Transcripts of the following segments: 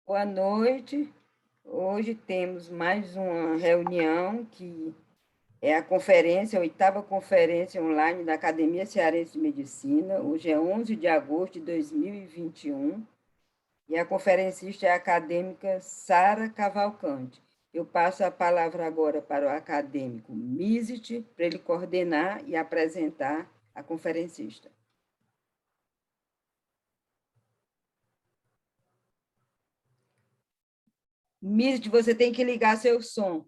Boa noite. Hoje temos mais uma reunião que é a conferência, a oitava conferência online da Academia Cearense de Medicina. Hoje é 11 de agosto de 2021 e a conferencista é a acadêmica Sara Cavalcante. Eu passo a palavra agora para o acadêmico Misit, para ele coordenar e apresentar a conferencista. Misit, você tem que ligar seu som.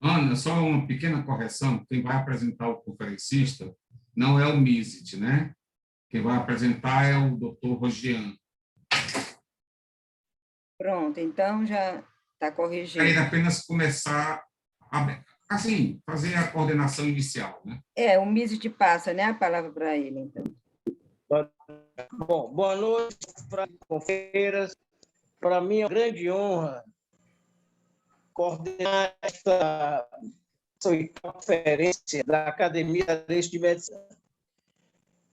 Ana, só uma pequena correção. Quem vai apresentar o conferencista não é o Misit, né? Quem vai apresentar é o Dr. Rogian. Pronto, então já está corrigido. Ele apenas começar assim, fazer a coordenação inicial, né? O Misit passa, né, a palavra para ele, então. Bom, boa noite para conferências. Para mim é uma grande honra coordenar esta conferência da Academia de Medicina.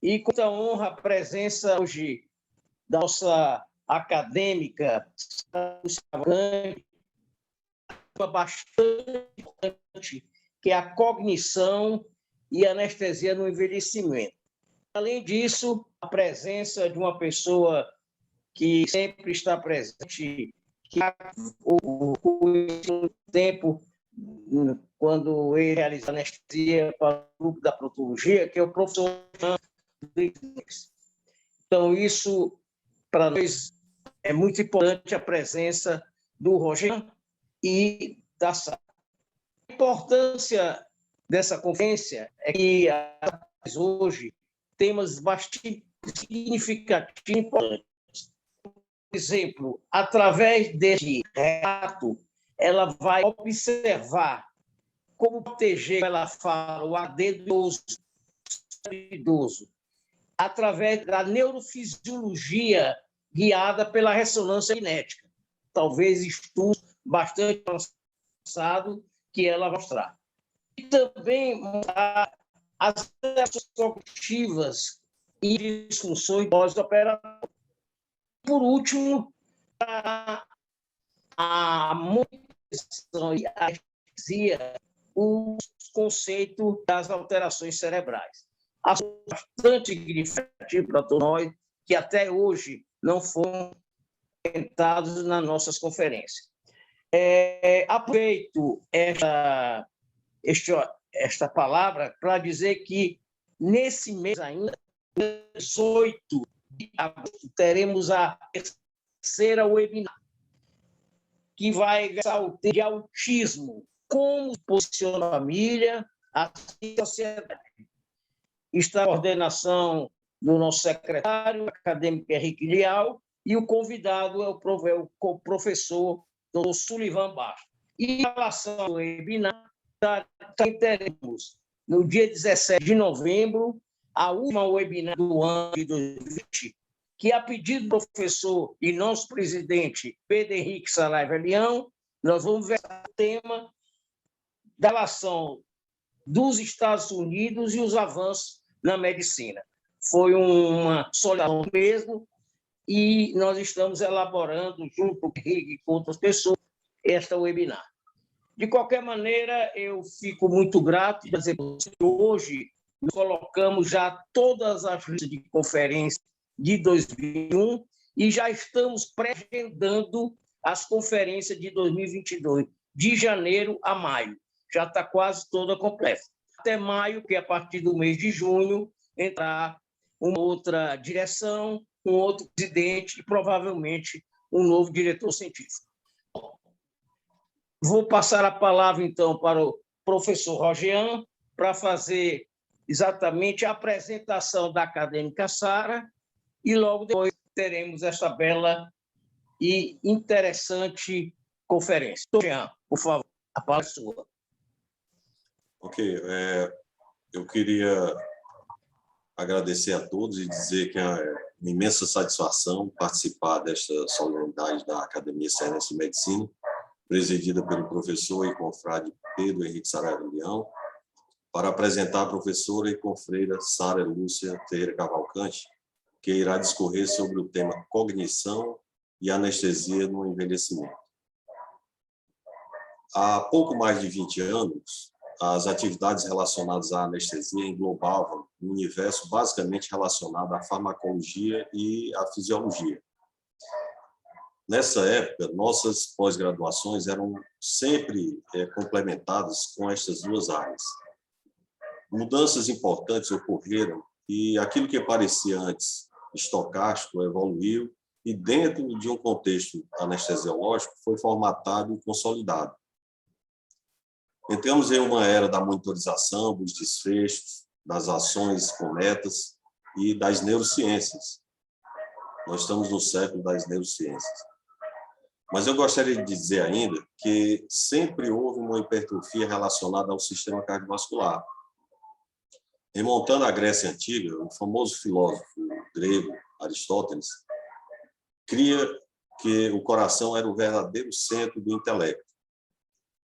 E com muita honra a presença hoje da nossa acadêmica, bastante importante, que é a cognição e anestesia no envelhecimento. Além disso, a presença de uma pessoa que sempre está presente, que o tempo, quando ele realiza anestesia para o grupo da proctologia, que é o professor. Então, isso, para nós, é muito importante a presença do Roger e da Sara. A importância dessa conferência é que hoje temas bastante significativos e importantes. Por exemplo, através desse relato, ela vai observar como proteger, ela fala, o AD do idoso, através da neurofisiologia guiada pela ressonância magnética. Talvez estudos bastante avançados que ela vai mostrar. E também mostrar as reações cognitivas e disfunções pós-operatórias. Por último, a monitorização e a anestesia, os conceitos das alterações cerebrais. Bastante significativo para todos nós, que até hoje não foram comentados nas nossas conferências. Aproveito esta palavra para dizer que, nesse mês ainda, 18 de agosto, teremos a terceira webinar, que vai versar o tema de autismo, como posiciona a família, a sociedade. Está a coordenação do nosso secretário, acadêmico Henrique Lial, e o convidado é o professor Dr. Sullivan Bastos. E em relação ao webinar, teremos, no dia 17 de novembro, a última webinar do ano de 2020, que, a pedido do professor e nosso presidente, Pedro Henrique Saraiva Leão, nós vamos ver o tema da relação dos Estados Unidos e os avanços na medicina. Foi uma solicitação mesmo, e nós estamos elaborando, junto com o Henrique e com outras pessoas, esta webinar. De qualquer maneira, eu fico muito grato de dizer que hoje nós colocamos já todas as listas de conferências de 2021 e já estamos pré-agendando as conferências de 2022, de janeiro a maio. Já está quase toda completa. Até maio, que é a partir do mês de junho, entrar uma outra direção, um outro presidente e provavelmente um novo diretor científico. Vou passar a palavra, então, para o professor Rogian, para fazer exatamente a apresentação da acadêmica Sara, e logo depois teremos essa bela e interessante conferência. Rogian, por favor, a palavra é sua. Ok, eu queria agradecer a todos e dizer que é uma imensa satisfação participar desta solenidade da Academia Cearense de Medicina, presidida pelo professor e confrade Pedro Henrique Saraiva Leão, para apresentar a professora e confreira Sara Lúcia Ferreira Cavalcante, que irá discorrer sobre o tema cognição e anestesia no envelhecimento. Há pouco mais de 20 anos, as atividades relacionadas à anestesia englobavam um universo basicamente relacionado à farmacologia e à fisiologia. Nessa época, nossas pós-graduações eram sempre complementadas com estas duas áreas. Mudanças importantes ocorreram e aquilo que parecia antes estocástico evoluiu e, dentro de um contexto anestesiológico, foi formatado e consolidado. Entramos em uma era da monitorização, dos desfechos, das ações com metas e das neurociências. Nós estamos no século das neurociências. Mas eu gostaria de dizer ainda que sempre houve uma hipertrofia relacionada ao sistema cardiovascular. Remontando à Grécia Antiga, o famoso filósofo grego Aristóteles cria que o coração era o verdadeiro centro do intelecto.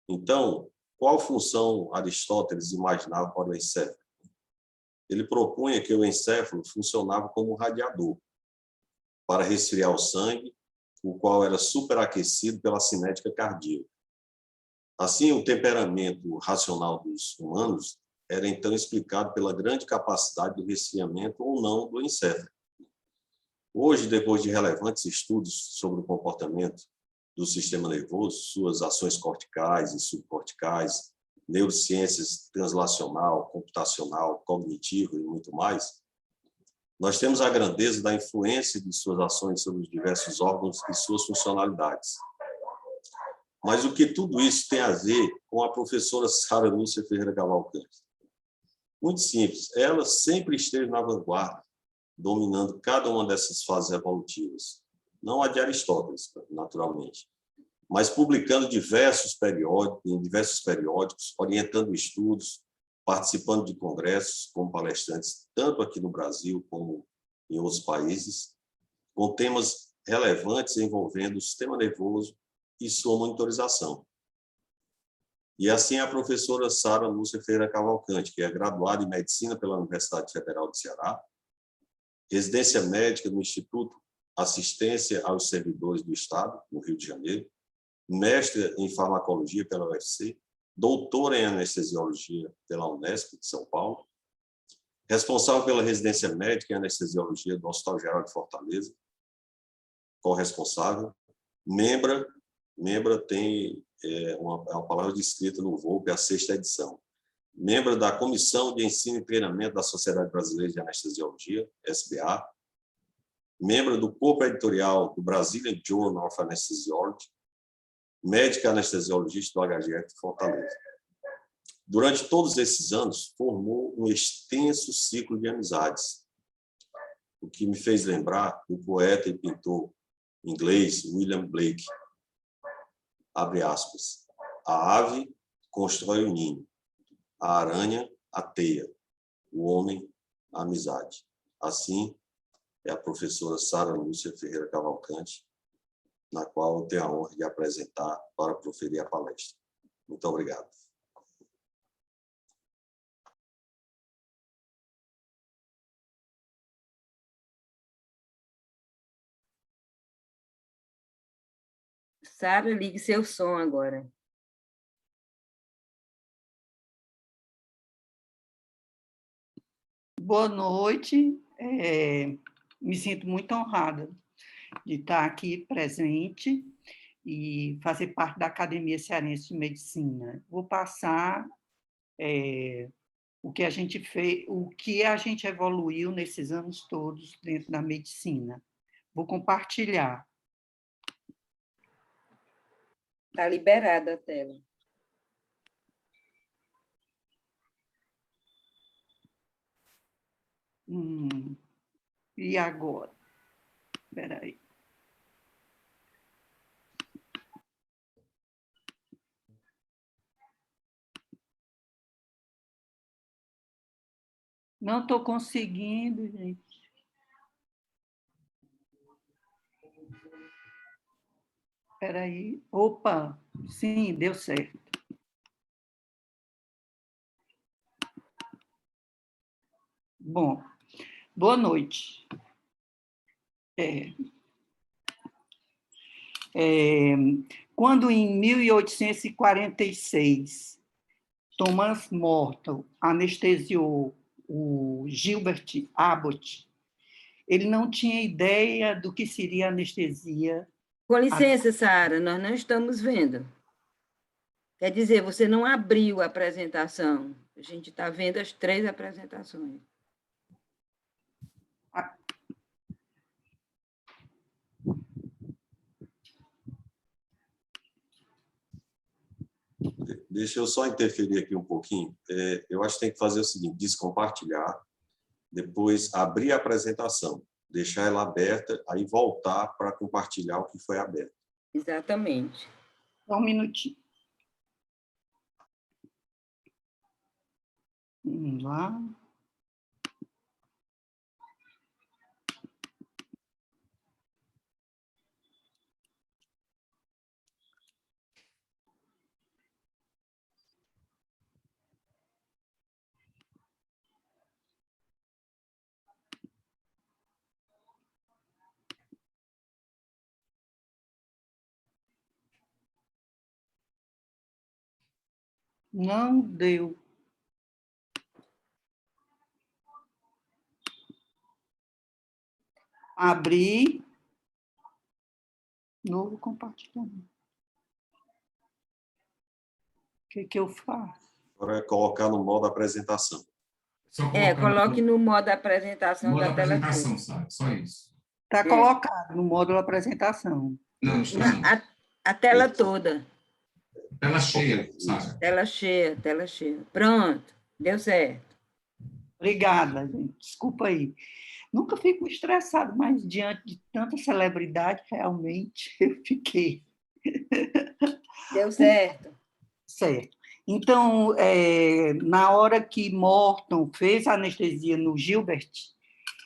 Então, qual função Aristóteles imaginava para o encéfalo? Ele propunha que o encéfalo funcionava como um radiador para resfriar o sangue, o qual era superaquecido pela cinética cardíaca. Assim, o temperamento racional dos humanos era então explicado pela grande capacidade do resfriamento ou não do encéfalo. Hoje, depois de relevantes estudos sobre o comportamento do sistema nervoso, suas ações corticais e subcorticais, neurociências translacional, computacional, cognitivo e muito mais, nós temos a grandeza da influência de suas ações sobre os diversos órgãos e suas funcionalidades. Mas o que tudo isso tem a ver com a professora Sara Lúcia Ferreira Cavalcante? Muito simples, ela sempre esteve na vanguarda, dominando cada uma dessas fases evolutivas. Não a de Aristóteles, naturalmente, mas publicando em diversos periódicos, orientando estudos, participando de congressos como palestrantes, tanto aqui no Brasil como em outros países, com temas relevantes envolvendo o sistema nervoso e sua monitorização. E assim a professora Sara Lúcia Ferreira Cavalcante, que é graduada em Medicina pela Universidade Federal do Ceará, residência médica no Instituto Assistência aos Servidores do Estado, no Rio de Janeiro, mestre em farmacologia pela UFC, doutora em anestesiologia pela Unesp de São Paulo, responsável pela residência médica em anestesiologia do Hospital Geral de Fortaleza, corresponsável, membra tem uma palavra descrita no VOLPE, a 6ª edição, membro da Comissão de Ensino e Treinamento da Sociedade Brasileira de Anestesiologia, SBA, membro do corpo editorial do Brazilian Journal of Anesthesiology, médica anestesiologista do HGF de Fortaleza. Durante todos esses anos, formou um extenso ciclo de amizades, o que me fez lembrar do poeta e pintor inglês William Blake, abre aspas, a ave constrói o ninho, a aranha a teia, o homem a amizade. Assim, é a professora Sara Lúcia Ferreira Cavalcante, na qual eu tenho a honra de apresentar para proferir a palestra. Muito obrigado. Sara, ligue seu som agora. Boa noite. Me sinto muito honrada de estar aqui presente e fazer parte da Academia Cearense de Medicina. Vou passar o que a gente fez, o que a gente evoluiu nesses anos todos dentro da medicina. Vou compartilhar. Está liberada a tela. E agora? Espera aí. Não estou conseguindo, gente. Espera aí. Opa, sim, deu certo. Bom, boa noite. Quando, em 1846, Thomas Morton anestesiou o Gilbert Abbott, ele não tinha ideia do que seria anestesia. Com licença, Sara, nós não estamos vendo. Quer dizer, você não abriu a apresentação. A gente está vendo as 3 apresentações. Deixa eu só interferir aqui um pouquinho. Eu acho que tem que fazer o seguinte, descompartilhar, depois abrir a apresentação, deixar ela aberta, aí voltar para compartilhar o que foi aberto. Exatamente. Só um minutinho. Vamos lá. Não deu. Abrir. Novo compartilhamento. O que eu faço? Agora é colocar no modo apresentação. Só Coloque no modo apresentação modo da tela. apresentação, sabe? Só isso. Está colocado no módulo apresentação. Não, está não. A tela toda. Tela cheia, sabe? Tela cheia. Pronto, deu certo. Obrigada, gente. Desculpa aí. Nunca fico estressado, mas diante de tanta celebridade, realmente, eu fiquei. Deu certo. Certo. Então, na hora que Morton fez a anestesia no Gilbert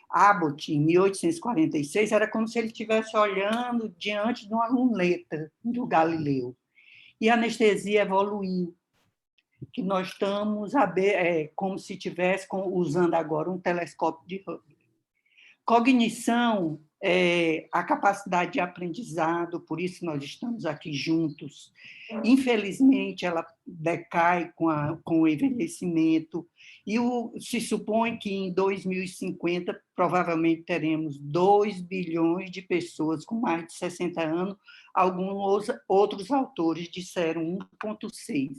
Abbott, em 1846, era como se ele estivesse olhando diante de uma luneta do Galileu. E a anestesia evoluiu, que nós estamos como se estivesse usando agora um telescópio de Hubble. Cognição é a capacidade de aprendizado, por isso nós estamos aqui juntos. Infelizmente, ela decai com o envelhecimento, e se supõe que em 2050 provavelmente teremos 2 bilhões de pessoas com mais de 60 anos, alguns outros autores disseram 1,6.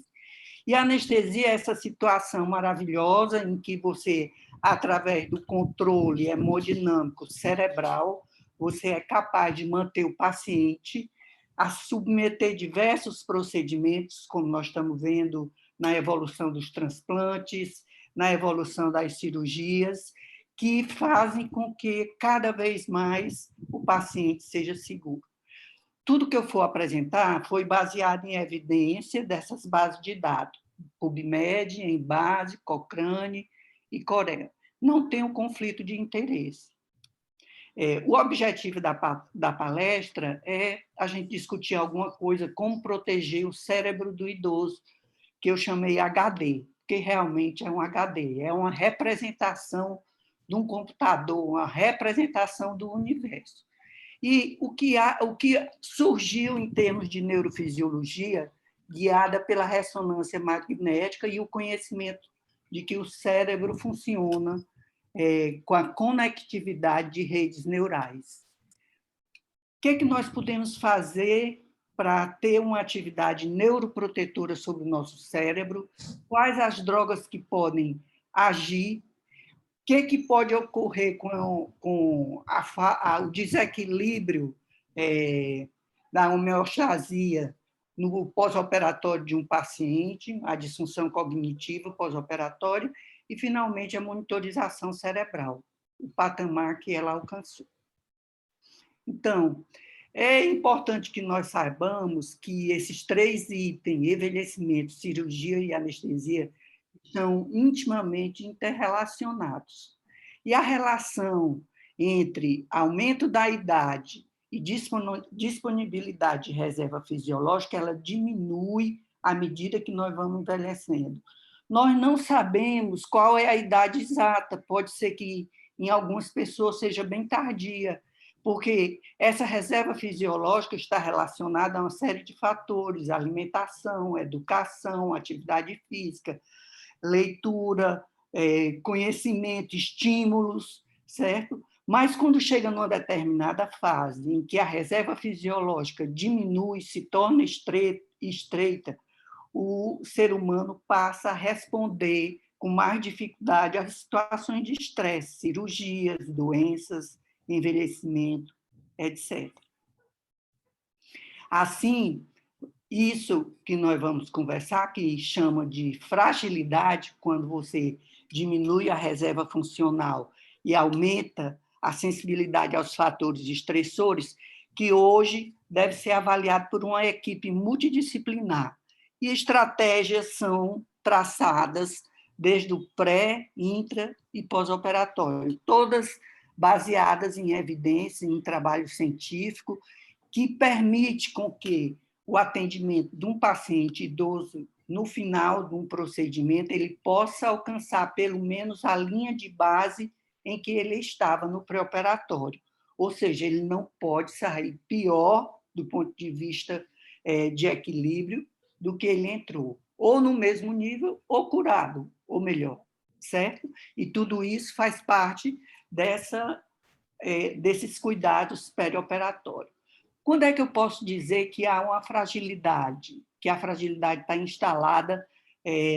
E a anestesia é essa situação maravilhosa em que você, através do controle hemodinâmico cerebral, você é capaz de manter o paciente a submeter diversos procedimentos, como nós estamos vendo na evolução dos transplantes, na evolução das cirurgias, que fazem com que cada vez mais o paciente seja seguro. Tudo que eu for apresentar foi baseado em evidência dessas bases de dados, PubMed, Embase, Cochrane e Corel. Não tem um conflito de interesse. O objetivo da palestra é a gente discutir alguma coisa, como proteger o cérebro do idoso, que eu chamei HD, que realmente é um HD, é uma representação de um computador, uma representação do universo. E o que surgiu em termos de neurofisiologia, guiada pela ressonância magnética e o conhecimento de que o cérebro funciona com a conectividade de redes neurais. O que nós podemos fazer para ter uma atividade neuroprotetora sobre o nosso cérebro? Quais as drogas que podem agir? O que pode ocorrer com o desequilíbrio da homeostasia no pós-operatório de um paciente, a disfunção cognitiva pós-operatória, e, finalmente, a monitorização cerebral, o patamar que ela alcançou. Então, é importante que nós saibamos que esses 3 itens, envelhecimento, cirurgia e anestesia, são intimamente interrelacionados. E a relação entre aumento da idade e disponibilidade de reserva fisiológica, ela diminui à medida que nós vamos envelhecendo. Nós não sabemos qual é a idade exata, pode ser que em algumas pessoas seja bem tardia, porque essa reserva fisiológica está relacionada a uma série de fatores: alimentação, educação, atividade física, leitura, conhecimento, estímulos, certo? Mas quando chega numa determinada fase em que a reserva fisiológica diminui, se torna estreita, o ser humano passa a responder com mais dificuldade às situações de estresse, cirurgias, doenças, envelhecimento, etc. Assim, isso que nós vamos conversar, que chama de fragilidade, quando você diminui a reserva funcional e aumenta a sensibilidade aos fatores estressores, que hoje deve ser avaliado por uma equipe multidisciplinar. E estratégias são traçadas desde o pré, intra e pós-operatório, todas baseadas em evidência, em trabalho científico, que permite com que o atendimento de um paciente idoso, no final de um procedimento, ele possa alcançar pelo menos a linha de base em que ele estava no pré-operatório. Ou seja, ele não pode sair pior do ponto de vista de equilíbrio do que ele entrou, ou no mesmo nível, ou curado, ou melhor, certo? E tudo isso faz parte desses cuidados perioperatórios. Quando é que eu posso dizer que há uma fragilidade, que a fragilidade está instalada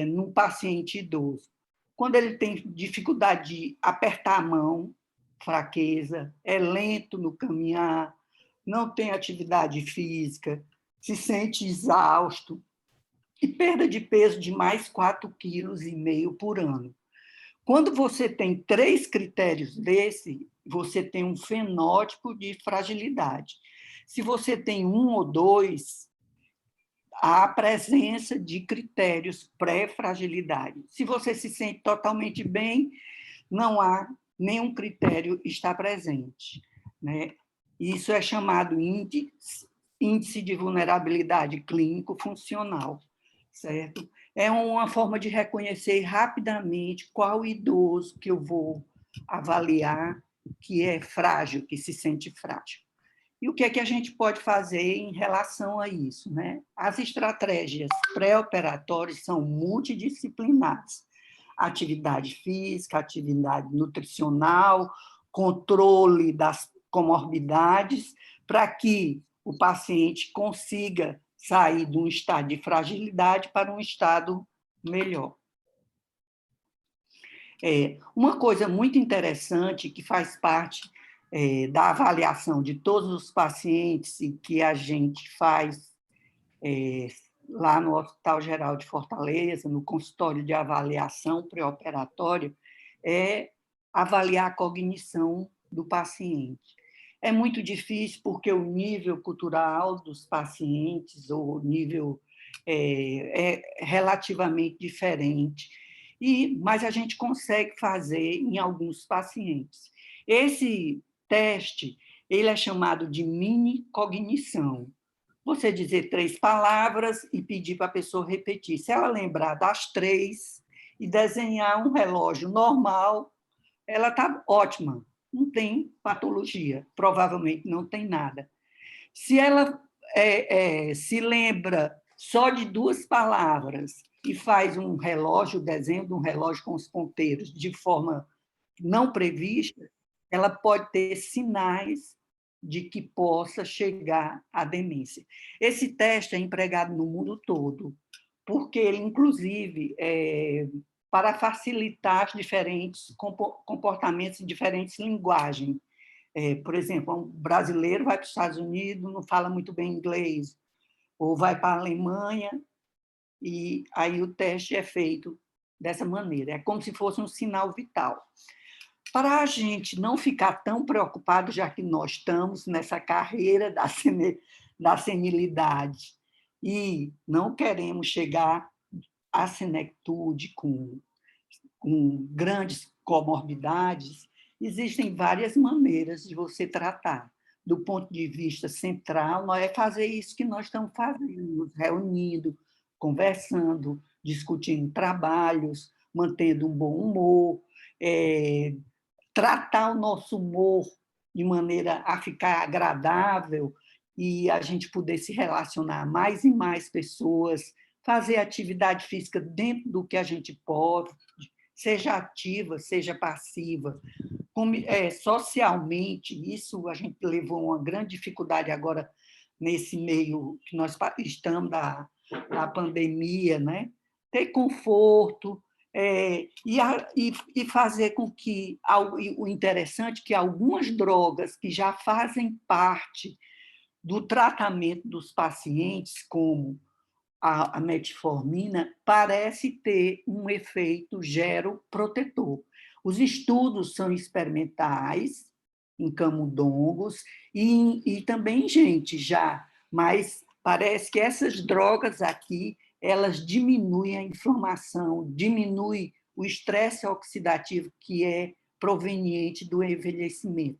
num paciente idoso? Quando ele tem dificuldade de apertar a mão, fraqueza, é lento no caminhar, não tem atividade física, se sente exausto e perda de peso de mais 4,5 kg por ano. Quando você tem 3 critérios desse, você tem um fenótipo de fragilidade. Se você tem 1 ou 2, há a presença de critérios pré-fragilidade. Se você se sente totalmente bem, não há nenhum critério está presente, né? Isso é chamado índice de vulnerabilidade clínico-funcional, certo? É uma forma de reconhecer rapidamente qual idoso que eu vou avaliar que é frágil, que se sente frágil. E o que é que a gente pode fazer em relação a isso, né? As estratégias pré-operatórias são multidisciplinares. Atividade física, atividade nutricional, controle das comorbidades, para que o paciente consiga sair de um estado de fragilidade para um estado melhor. Uma coisa muito interessante que faz parte da avaliação de todos os pacientes e que a gente faz lá no Hospital Geral de Fortaleza, no consultório de avaliação pré-operatória, é avaliar a cognição do paciente. É muito difícil porque o nível cultural dos pacientes, ou o nível é relativamente diferente, mas a gente consegue fazer em alguns pacientes. Esse teste ele é chamado de mini-cognição. Você dizer 3 palavras e pedir para a pessoa repetir. Se ela lembrar das 3 e desenhar um relógio normal, ela está ótima, não tem patologia, provavelmente não tem nada. Se ela se lembra só de 2 palavras e faz um relógio, o desenho de um relógio com os ponteiros de forma não prevista, ela pode ter sinais de que possa chegar à demência. Esse teste é empregado no mundo todo, porque ele, inclusive, para facilitar os diferentes comportamentos e diferentes linguagens. Por exemplo, um brasileiro vai para os Estados Unidos, não fala muito bem inglês, ou vai para a Alemanha, e aí o teste é feito dessa maneira. É como se fosse um sinal vital. Para a gente não ficar tão preocupado, já que nós estamos nessa carreira da senilidade e não queremos chegar à senectude com grandes comorbidades, existem várias maneiras de você tratar. Do ponto de vista central, nós é fazer isso que nós estamos fazendo, nos reunindo, conversando, discutindo trabalhos, mantendo um bom humor, tratar o nosso humor de maneira a ficar agradável e a gente poder se relacionar mais e mais pessoas, fazer atividade física dentro do que a gente pode, seja ativa, seja passiva. Socialmente, isso a gente levou uma grande dificuldade agora nesse meio que nós estamos da pandemia, né? Ter conforto, e fazer com que... O interessante é que algumas drogas que já fazem parte do tratamento dos pacientes, como a metformina, parece ter um efeito geroprotetor. Os estudos são experimentais, em camundongos e também em gente já, mas parece que essas drogas aqui, elas diminuem a inflamação, diminuem o estresse oxidativo que é proveniente do envelhecimento,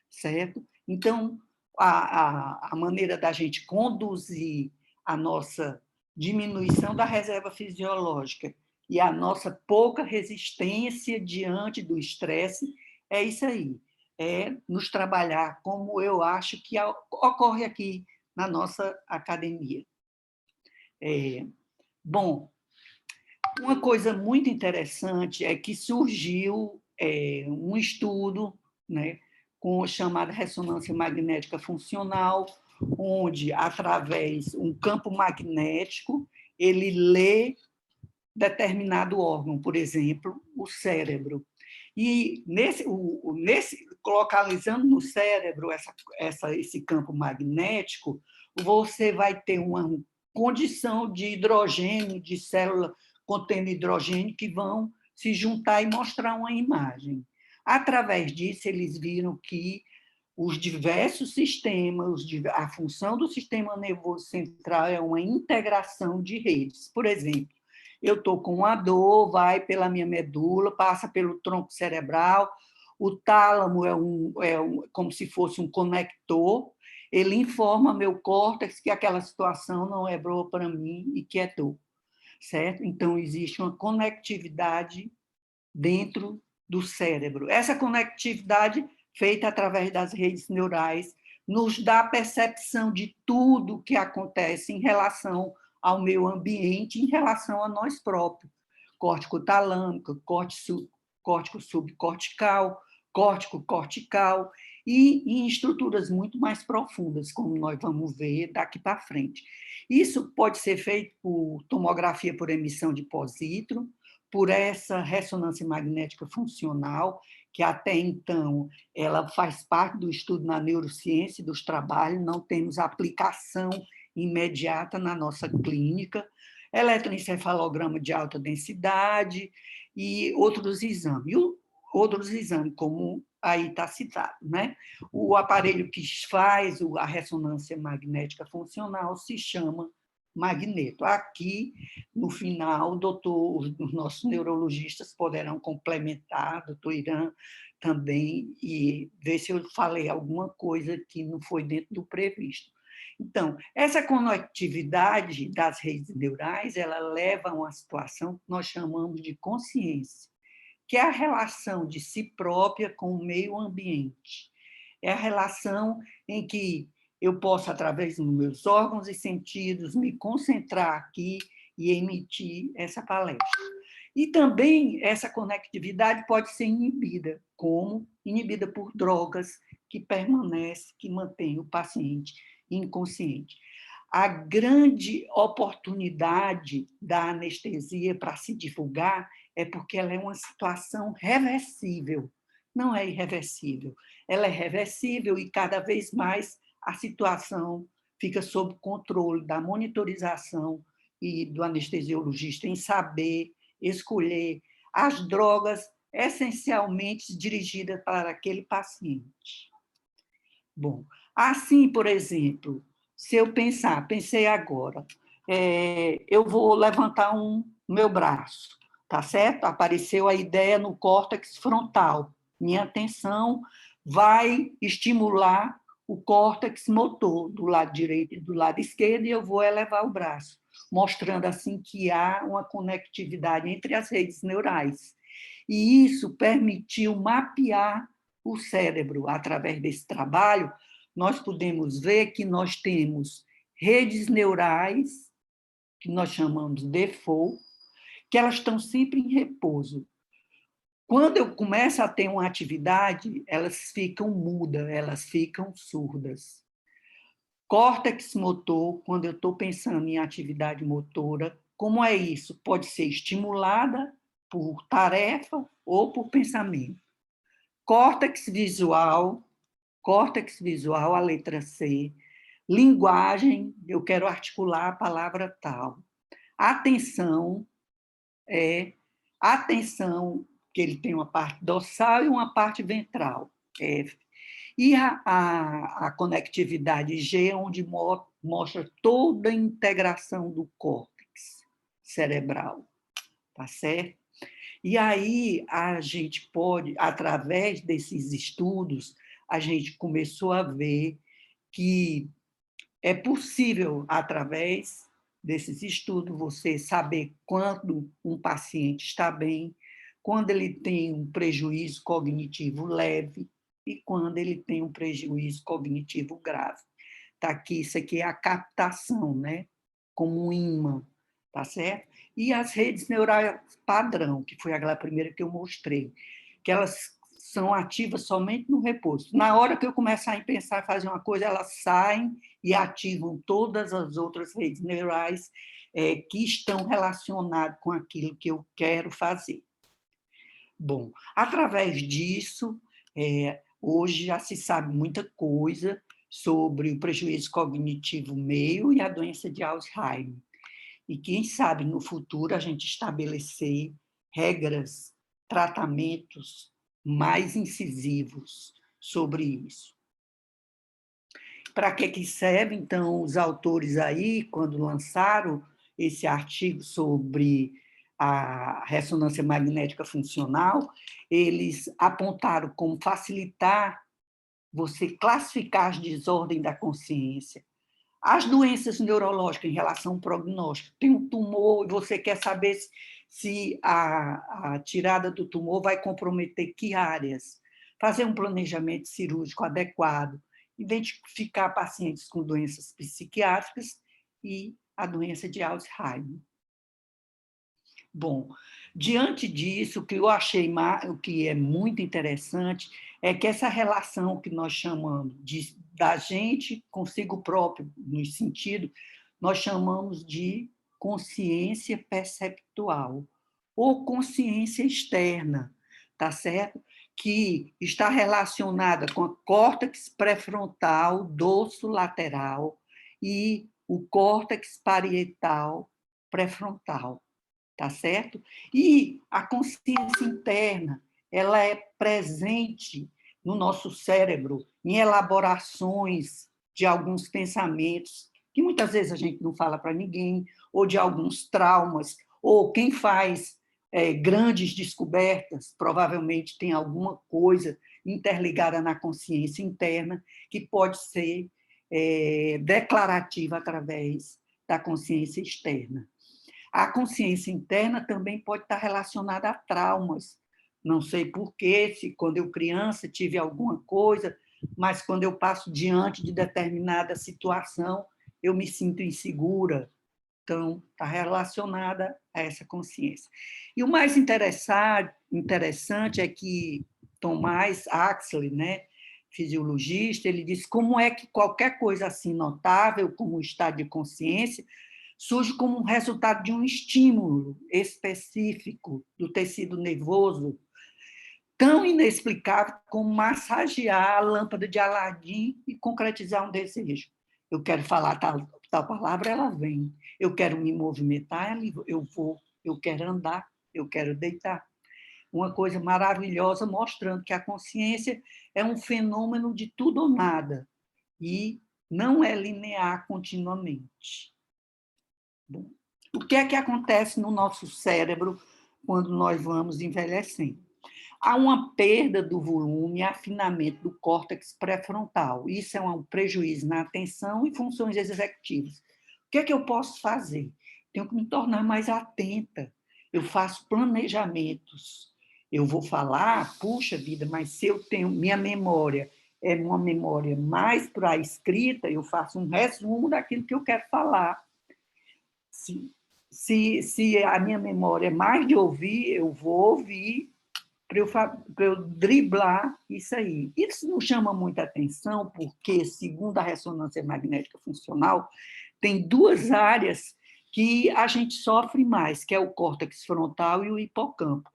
certo? Então, a maneira da gente conduzir a nossa diminuição da reserva fisiológica e a nossa pouca resistência diante do estresse é isso aí, é nos trabalhar como eu acho que ocorre aqui na nossa academia. Bom, uma coisa muito interessante é que surgiu um estudo, né, com chamada ressonância magnética funcional, onde, através de um campo magnético, ele lê determinado órgão, por exemplo, o cérebro. E, localizando no cérebro esse campo magnético, você vai ter uma condição de hidrogênio, de célula contendo hidrogênio, que vão se juntar e mostrar uma imagem. Através disso, eles viram que os diversos sistemas, a função do sistema nervoso central é uma integração de redes. Por exemplo, eu estou com uma dor, vai pela minha medula, passa pelo tronco cerebral, o tálamo como se fosse um conector, ele informa meu córtex que aquela situação não é boa para mim e que é dor, certo? Então, existe uma conectividade dentro do cérebro. Essa conectividade, feita através das redes neurais, nos dá a percepção de tudo que acontece em relação ao meio ambiente, em relação a nós próprios. Córtico talâmico, córtico subcortical, córtico cortical, e em estruturas muito mais profundas, como nós vamos ver daqui para frente. Isso pode ser feito por tomografia por emissão de positron, por essa ressonância magnética funcional, que até então ela faz parte do estudo na neurociência dos trabalhos, não temos aplicação imediata na nossa clínica, eletroencefalograma de alta densidade e outros exames. Outros exames, como aí está citado, né? O aparelho que faz a ressonância magnética funcional se chama magneto. Aqui, no final, os nossos neurologistas poderão complementar, doutor Irã também, e ver se eu falei alguma coisa que não foi dentro do previsto. Então, essa conectividade das redes neurais, ela leva a uma situação que nós chamamos de consciência, que é a relação de si própria com o meio ambiente. É a relação em que eu posso, através dos meus órgãos e sentidos, me concentrar aqui e emitir essa palestra. E também essa conectividade pode ser inibida, como inibida por drogas que permanecem, que mantêm o paciente inconsciente. A grande oportunidade da anestesia para se divulgar é porque ela é uma situação reversível, não é irreversível. Ela é reversível e cada vez mais a situação fica sob controle da monitorização e do anestesiologista em saber escolher as drogas essencialmente dirigidas para aquele paciente. Bom, assim, por exemplo, se eu pensei agora, eu vou levantar meu braço, tá certo? Apareceu a ideia no córtex frontal. Minha atenção vai estimular o córtex motor do lado direito e do lado esquerdo, e eu vou elevar o braço, mostrando assim que há uma conectividade entre as redes neurais. E isso permitiu mapear o cérebro, através desse trabalho, nós podemos ver que nós temos redes neurais, que nós chamamos de default, que elas estão sempre em repouso. Quando eu começo a ter uma atividade, elas ficam mudas, elas ficam surdas. Córtex motor, quando eu estou pensando em atividade motora, como é isso? Pode ser estimulada por tarefa ou por pensamento. Córtex visual, a letra C. Linguagem, eu quero articular a palavra tal. Atenção, que ele tem uma parte dorsal e uma parte ventral, F. E a conectividade G, onde mostra toda a integração do córtex cerebral, tá certo? E aí a gente pode, através desses estudos, a gente começou a ver que é possível, através desses estudos, você saber quando um paciente está bem, quando ele tem um prejuízo cognitivo leve e quando ele tem um prejuízo cognitivo grave. Tá aqui, isso aqui é a captação, né? Como um ímã, tá certo? E as redes neurais padrão, que foi aquela primeira que eu mostrei, que elas são ativas somente no repouso. Na hora que eu começar a pensar em fazer uma coisa, elas saem e ativam todas as outras redes neurais que estão relacionadas com aquilo que eu quero fazer. Bom, através disso, hoje já se sabe muita coisa sobre o prejuízo cognitivo meio e a doença de Alzheimer. E quem sabe no futuro a gente estabelecer regras, tratamentos mais incisivos sobre isso. Para que serve, então, os autores aí, quando lançaram esse artigo sobre a ressonância magnética funcional, eles apontaram como facilitar você classificar as desordens da consciência, as doenças neurológicas em relação ao prognóstico. Tem um tumor e você quer saber se a tirada do tumor vai comprometer que áreas. Fazer um planejamento cirúrgico adequado, identificar pacientes com doenças psiquiátricas e a doença de Alzheimer. Bom, diante disso, o que eu achei o que é muito interessante é que essa relação que nós chamamos da gente consigo próprio, no sentido, nós chamamos de consciência perceptual ou consciência externa, tá certo? Que está relacionada com a córtex pré-frontal, dorso lateral e o córtex parietal pré-frontal. Tá certo? E a consciência interna, ela é presente no nosso cérebro em elaborações de alguns pensamentos que muitas vezes a gente não fala para ninguém, ou de alguns traumas, ou quem faz grandes descobertas provavelmente tem alguma coisa interligada na consciência interna que pode ser declarativa através da consciência externa. A consciência interna também pode estar relacionada a traumas. Não sei porquê, se quando eu criança tive alguma coisa, mas quando eu passo diante de determinada situação, eu me sinto insegura. Então, está relacionada a essa consciência. E o mais interessante é que Thomas Huxley, né, fisiologista, ele diz como é que qualquer coisa assim notável, como o estado de consciência, surge como um resultado de um estímulo específico do tecido nervoso, tão inexplicável como massagear a lâmpada de Aladim e concretizar um desejo. Eu quero falar tal palavra, ela vem. Eu quero me movimentar, eu vou. Eu quero andar, eu quero deitar. Uma coisa maravilhosa, mostrando que a consciência é um fenômeno de tudo ou nada e não é linear continuamente. Bom, o que é que acontece no nosso cérebro quando nós vamos envelhecendo? Há uma perda do volume e afinamento do córtex pré-frontal. Isso é um prejuízo na atenção e funções executivas. O que é que eu posso fazer? Tenho que me tornar mais atenta. Eu faço planejamentos. eu vou falar, puxa vida, mas se eu tenho minha memória é uma memória mais para a escrita, eu faço um resumo daquilo que eu quero falar. Se a minha memória é mais de ouvir, eu vou ouvir para eu driblar isso aí. Isso não chama muita atenção, porque, segundo a ressonância magnética funcional, tem duas áreas que a gente sofre mais, que é o córtex frontal e o hipocampo.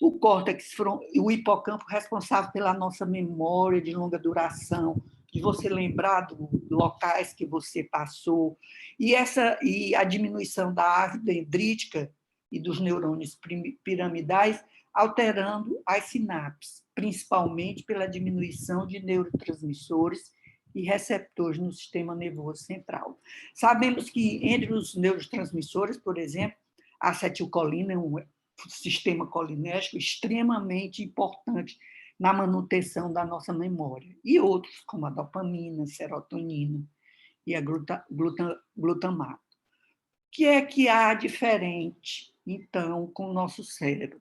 O hipocampo responsável pela nossa memória de longa duração, de você lembrar dos locais que você passou, e a diminuição da árvore dendrítica e dos neurônios piramidais, alterando as sinapses, principalmente pela diminuição de neurotransmissores e receptores no sistema nervoso central. Sabemos que entre os neurotransmissores, por exemplo, a acetilcolina é um sistema colinérgico extremamente importante na manutenção da nossa memória, e outros, como a dopamina, a serotonina e a glutamato. O que é que há diferente, então, com o nosso cérebro?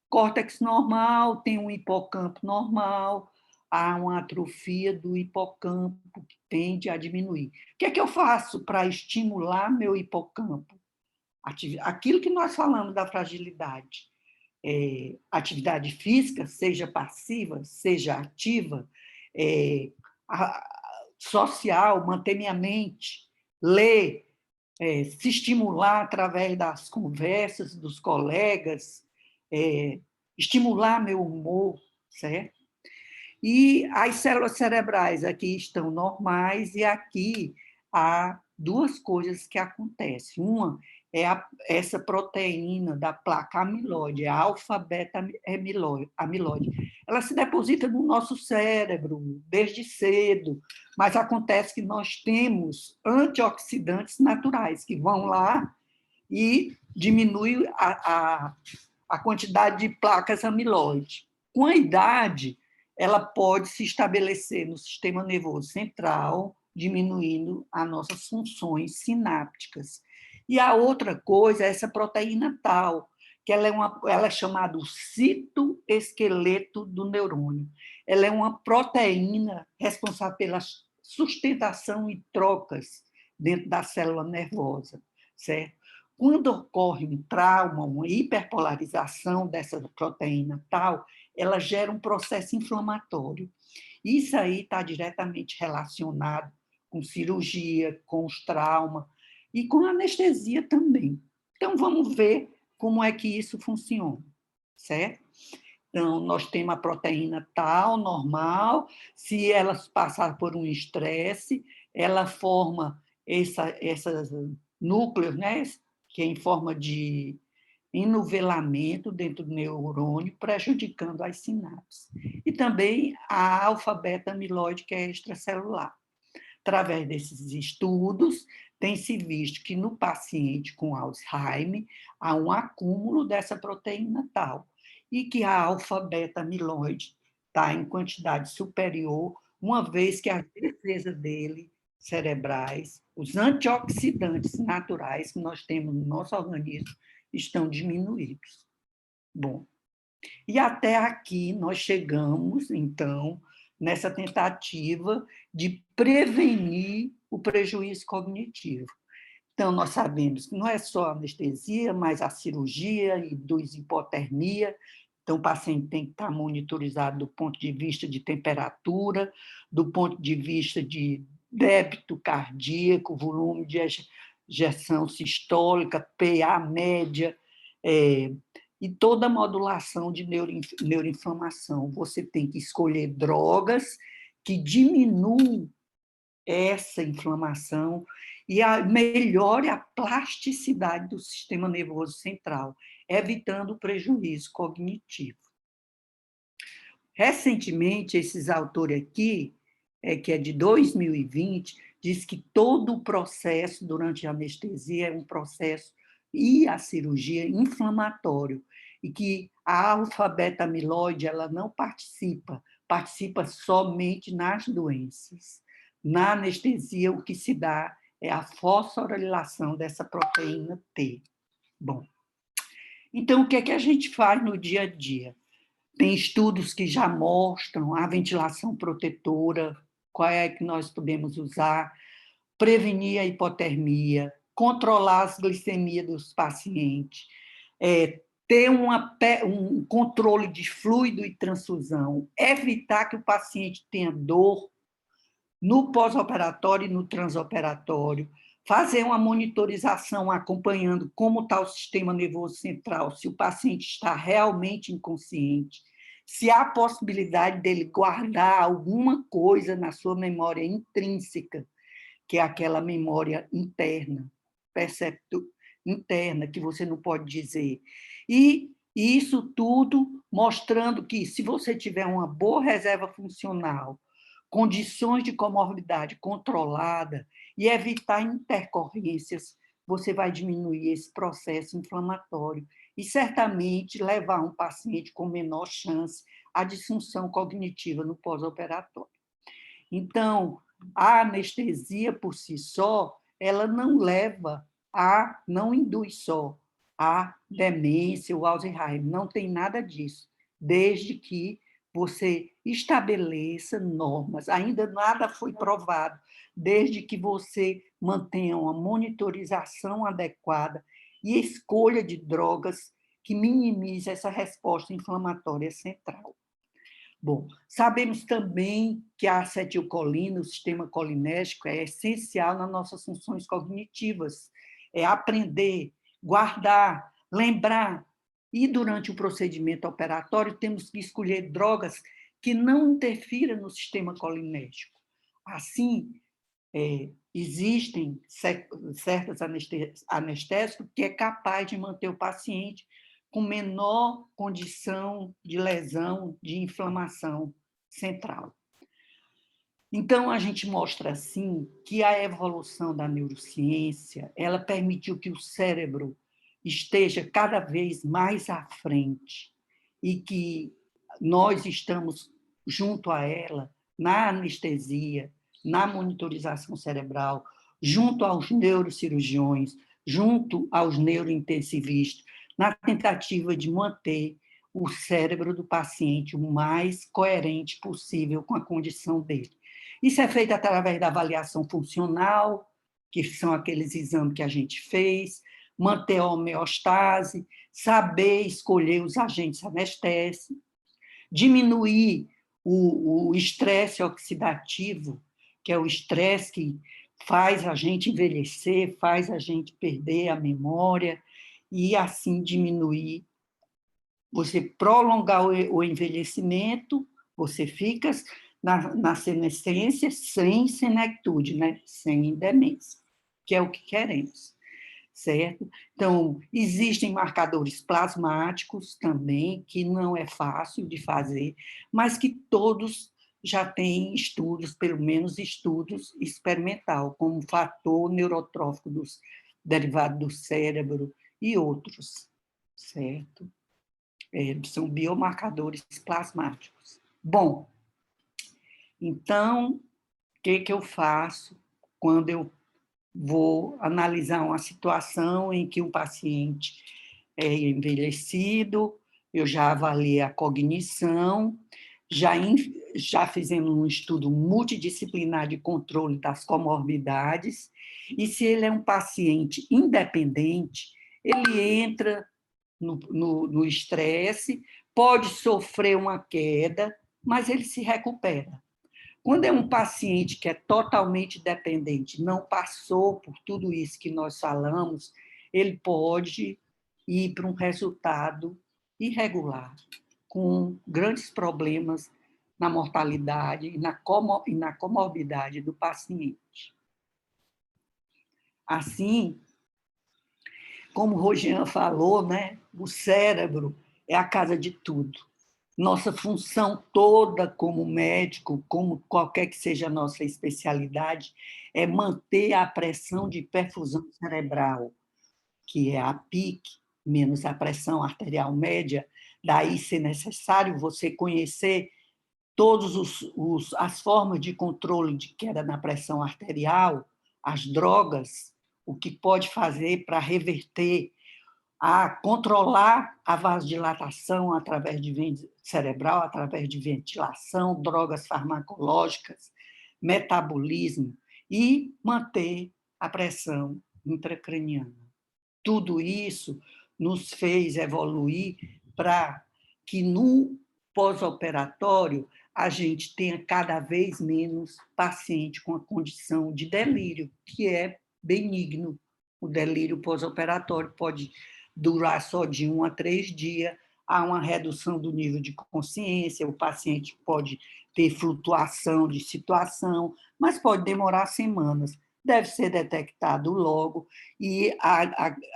Córtex normal, tem um hipocampo normal, há uma atrofia do hipocampo que tende a diminuir. O que é que eu faço para estimular meu hipocampo? Aquilo que nós falamos da fragilidade. Atividade física, seja passiva, seja ativa, social, manter minha mente, ler, se estimular através das conversas dos colegas, estimular meu humor, certo? E as células cerebrais aqui estão normais, e aqui há duas coisas que acontecem. Uma é essa proteína da placa amiloide, a alfa-beta-amiloide. Ela se deposita no nosso cérebro desde cedo, mas acontece que nós temos antioxidantes naturais que vão lá e diminuem a quantidade de placas amiloide. Com a idade, ela pode se estabelecer no sistema nervoso central, diminuindo as nossas funções sinápticas. E a outra coisa é essa proteína tal, que ela é chamada o citoesqueleto do neurônio. Ela é uma proteína responsável pela sustentação e trocas dentro da célula nervosa, certo? Quando ocorre um trauma, uma hiperpolarização dessa proteína tal, ela gera um processo inflamatório. Isso aí está diretamente relacionado com cirurgia, com os traumas e com anestesia também. Então, vamos ver como é que isso funciona, certo? Então, nós temos a proteína tal, normal, se ela passar por um estresse, ela forma essas núcleos, né, que é em forma de enuvelamento dentro do neurônio, prejudicando as sinapses. E também a alfa-beta-amiloide, que é extracelular. Através desses estudos, tem-se visto que no paciente com Alzheimer há um acúmulo dessa proteína tal, e que a alfa-beta-amiloide está em quantidade superior, uma vez que a defesa dele, cerebrais, os antioxidantes naturais que nós temos no nosso organismo, estão diminuídos. Bom, e até aqui nós chegamos, então, nessa tentativa de prevenir o prejuízo cognitivo. Então, nós sabemos que não é só a anestesia, mas a cirurgia induz hipotermia. Então, o paciente tem que estar monitorizado do ponto de vista de temperatura, do ponto de vista de débito cardíaco, volume de ejeção sistólica, PA média, e toda a modulação de neuroinflamação. Você tem que escolher drogas que diminuam essa inflamação e melhore a plasticidade do sistema nervoso central, evitando o prejuízo cognitivo. Recentemente, esses autores aqui, que é de 2020, diz que todo o processo durante a anestesia é um processo e a cirurgia inflamatório, e que a alfa-beta-amiloide ela não participa somente nas doenças. Na anestesia, o que se dá é a fosforilação dessa proteína T. Bom, então, o que é que a gente faz no dia a dia? Tem estudos que já mostram a ventilação protetora, qual é que nós podemos usar, prevenir a hipotermia, controlar as glicemias dos pacientes, ter um controle de fluido e transfusão, evitar que o paciente tenha dor no pós-operatório e no transoperatório, fazer uma monitorização acompanhando como está o sistema nervoso central, se o paciente está realmente inconsciente, se há a possibilidade dele guardar alguma coisa na sua memória intrínseca, que é aquela memória interna, interna, que você não pode dizer. E isso tudo mostrando que, se você tiver uma boa reserva funcional, condições de comorbidade controlada e evitar intercorrências, você vai diminuir esse processo inflamatório e, certamente, levar um paciente com menor chance à disfunção cognitiva no pós-operatório. Então, a anestesia, por si só, ela não induz só a demência, o Alzheimer, não tem nada disso, desde que você estabeleça normas, ainda nada foi provado, desde que você mantenha uma monitorização adequada e escolha de drogas que minimize essa resposta inflamatória central. Bom, sabemos também que a acetilcolina, o sistema colinérgico, é essencial nas nossas funções cognitivas, é aprender, guardar, lembrar. E, durante o procedimento operatório, temos que escolher drogas que não interfiram no sistema colinérgico. Assim, existem certos anestésicos que é capaz de manter o paciente com menor condição de lesão, de inflamação central. Então, a gente mostra, assim, que a evolução da neurociência, ela permitiu que o cérebro esteja cada vez mais à frente e que nós estamos junto a ela na anestesia, na monitorização cerebral, junto aos neurocirurgiões, junto aos neurointensivistas, na tentativa de manter o cérebro do paciente o mais coerente possível com a condição dele. Isso é feito através da avaliação funcional, que são aqueles exames que a gente fez, manter a homeostase, saber escolher os agentes anestésicos, diminuir o estresse oxidativo, que é o estresse que faz a gente envelhecer, faz a gente perder a memória, e assim diminuir, você prolongar o envelhecimento, você fica na senescência sem senectude, né? Sem demência, que é o que queremos, certo? Então, existem marcadores plasmáticos também, que não é fácil de fazer, mas que todos já têm estudos, pelo menos estudos experimental, como fator neurotrófico derivado do cérebro e outros, certo? São biomarcadores plasmáticos. Bom, então, o que eu faço quando eu vou analisar uma situação em que um paciente é envelhecido, eu já avaliei a cognição, já fizemos um estudo multidisciplinar de controle das comorbidades, e se ele é um paciente independente, ele entra no estresse, pode sofrer uma queda, mas ele se recupera. Quando é um paciente que é totalmente dependente, não passou por tudo isso que nós falamos, ele pode ir para um resultado irregular, com grandes problemas na mortalidade e na comorbidade do paciente. Assim, como o Rosiane falou, né, o cérebro é a casa de tudo. Nossa função toda como médico, como qualquer que seja a nossa especialidade, é manter a pressão de perfusão cerebral, que é a PIC, menos a pressão arterial média. Daí ser necessário você conhecer todas as formas de controle de queda na pressão arterial, as drogas, o que pode fazer para reverter a controlar a vasodilatação através de cerebral, através de ventilação, drogas farmacológicas, metabolismo e manter a pressão intracraniana. Tudo isso nos fez evoluir para que no pós-operatório a gente tenha cada vez menos paciente com a condição de delírio, que é benigno. O delírio pós-operatório pode durar só de 1 a 3 dias, há uma redução do nível de consciência, o paciente pode ter flutuação de situação, mas pode demorar semanas. Deve ser detectado logo e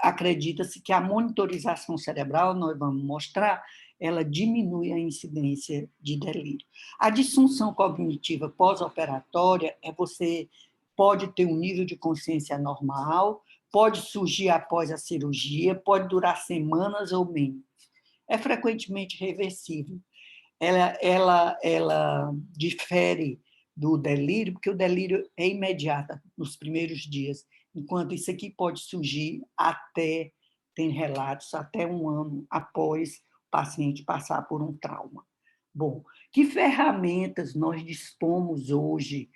acredita-se que a monitorização cerebral, nós vamos mostrar, ela diminui a incidência de delírio. A disfunção cognitiva pós-operatória você pode ter um nível de consciência normal, pode surgir após a cirurgia, pode durar semanas ou meses. É frequentemente reversível. Ela difere do delírio, porque o delírio é imediato, nos primeiros dias, enquanto isso aqui pode surgir tem relatos, até 1 ano após o paciente passar por um trauma. Bom, que ferramentas nós dispomos hoje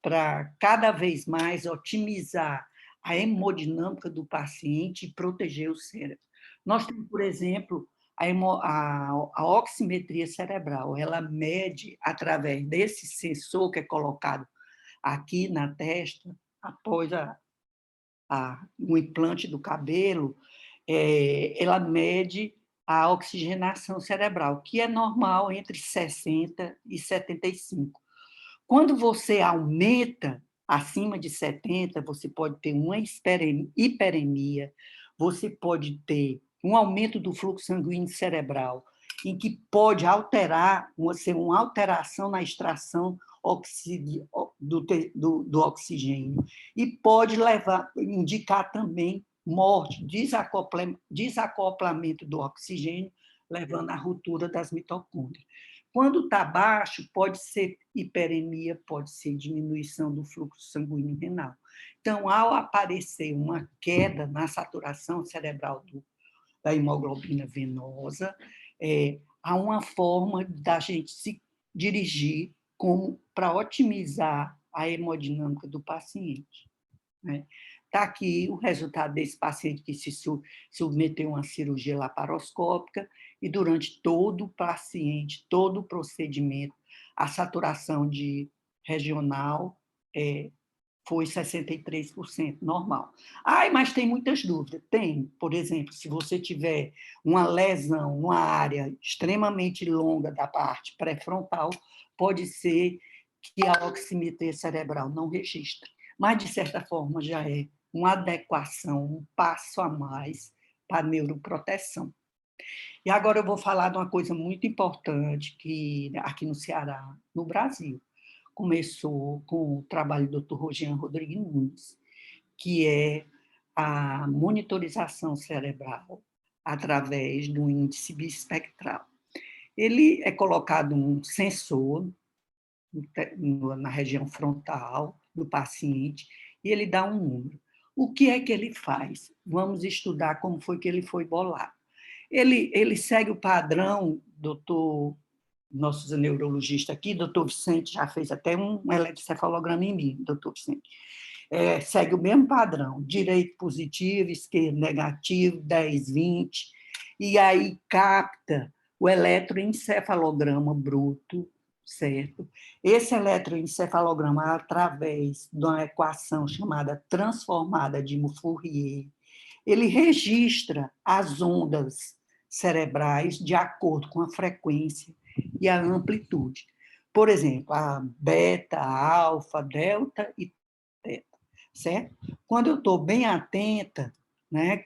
para cada vez mais otimizar a hemodinâmica do paciente e proteger o cérebro? Nós temos, por exemplo, a oximetria cerebral, ela mede através desse sensor que é colocado aqui na testa, após o implante do cabelo, ela mede a oxigenação cerebral, que é normal entre 60 e 75. Quando você aumenta acima de 70, você pode ter uma hiperemia, você pode ter um aumento do fluxo sanguíneo cerebral, em que pode ser uma alteração na extração do oxigênio, e pode indicar também morte, desacoplamento do oxigênio, levando à ruptura das mitocôndrias. Quando está baixo, pode ser hiperemia, pode ser diminuição do fluxo sanguíneo renal. Então, ao aparecer uma queda na saturação cerebral da hemoglobina venosa, há uma forma da gente se dirigir para otimizar a hemodinâmica do paciente. Está aqui o resultado desse paciente que se submeteu a uma cirurgia laparoscópica e durante todo o paciente, todo o procedimento, a saturação regional foi 63%, normal. Mas tem muitas dúvidas. Tem, por exemplo, se você tiver uma lesão numa área extremamente longa da parte pré-frontal, pode ser que a oximetria cerebral não registre. Mas, de certa forma, já é uma adequação, um passo a mais para a neuroproteção. E agora eu vou falar de uma coisa muito importante que aqui no Ceará, no Brasil, começou com o trabalho do Dr. Rogian Rodrigues Nunes, que é a monitorização cerebral através do índice bispectral. Ele é colocado um sensor na região frontal do paciente e ele dá um número. O que é que ele faz? Vamos estudar como foi que ele foi bolado. Ele segue o padrão, nosso neurologista aqui, doutor Vicente, já fez até um eletrocefalograma em mim, doutor Vicente. Segue o mesmo padrão, direito positivo, esquerdo negativo, 10, 20, e aí capta o eletroencefalograma bruto, certo? Esse eletroencefalograma, através de uma equação chamada transformada de Fourier, ele registra as ondas cerebrais de acordo com a frequência e a amplitude. Por exemplo, a beta, a alfa, delta e teta, certo? Quando eu estou bem atenta,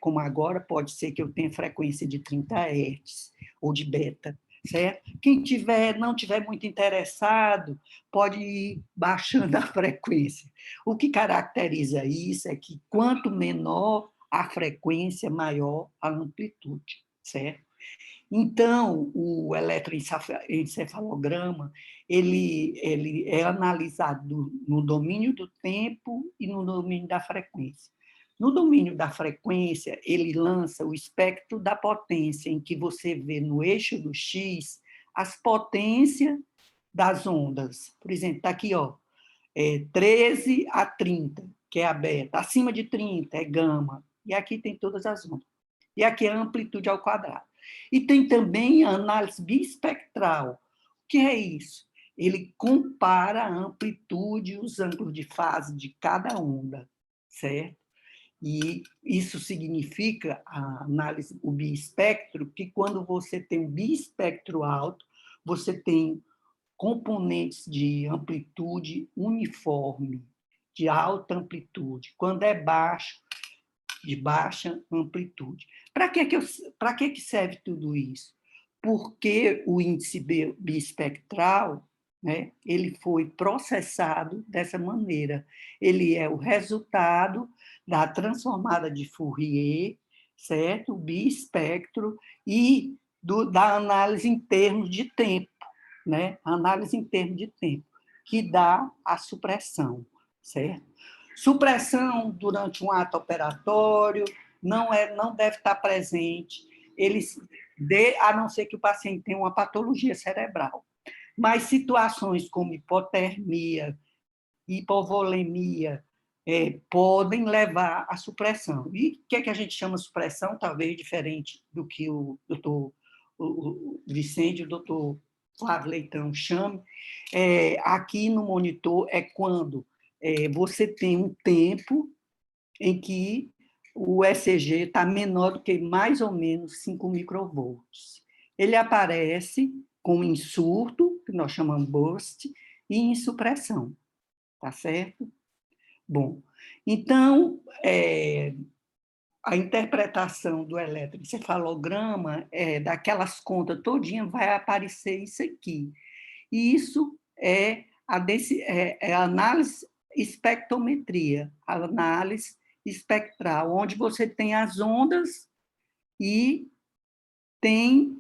como agora, pode ser que eu tenha frequência de 30 Hz ou de beta, certo? Quem não tiver muito interessado, pode ir baixando a frequência. O que caracteriza isso é que quanto menor a frequência, maior a amplitude, certo? Então, o eletroencefalograma ele é analisado no domínio do tempo e no domínio da frequência. No domínio da frequência, ele lança o espectro da potência, em que você vê no eixo do X as potências das ondas. Por exemplo, está aqui, ó, 13 a 30, que é a beta. Acima de 30 é gama. E aqui tem todas as ondas. E aqui é a amplitude ao quadrado. E tem também a análise bispectral. O que é isso? Ele compara a amplitude e os ângulos de fase de cada onda, certo? E isso significa, a análise, o biespectro, que quando você tem um biespectro alto, você tem componentes de amplitude uniforme, de alta amplitude. Quando é baixo, de baixa amplitude. Para que serve tudo isso? Porque o índice biespectral, né, ele foi processado dessa maneira. Ele é o resultado da transformada de Fourier, certo? O biespectro, e da análise em termos de tempo, né? A análise em termos de tempo, que dá a supressão, certo? Supressão durante um ato operatório não deve estar presente, a não ser que o paciente tenha uma patologia cerebral. Mas situações como hipotermia, hipovolemia, podem levar à supressão. E o que é que a gente chama de supressão? Talvez diferente do que o doutor Vicente, o doutor Flávio Leitão chame. Aqui no monitor é quando você tem um tempo em que o ECG está menor do que mais ou menos 5 microvolts. Ele aparece com em surto, que nós chamamos burst, e em supressão, tá certo? Bom, então, a interpretação do eletroencefalograma, daquelas contas todinhas, vai aparecer isso aqui. E isso é a análise espectrometria, a análise espectral, onde você tem as ondas e tem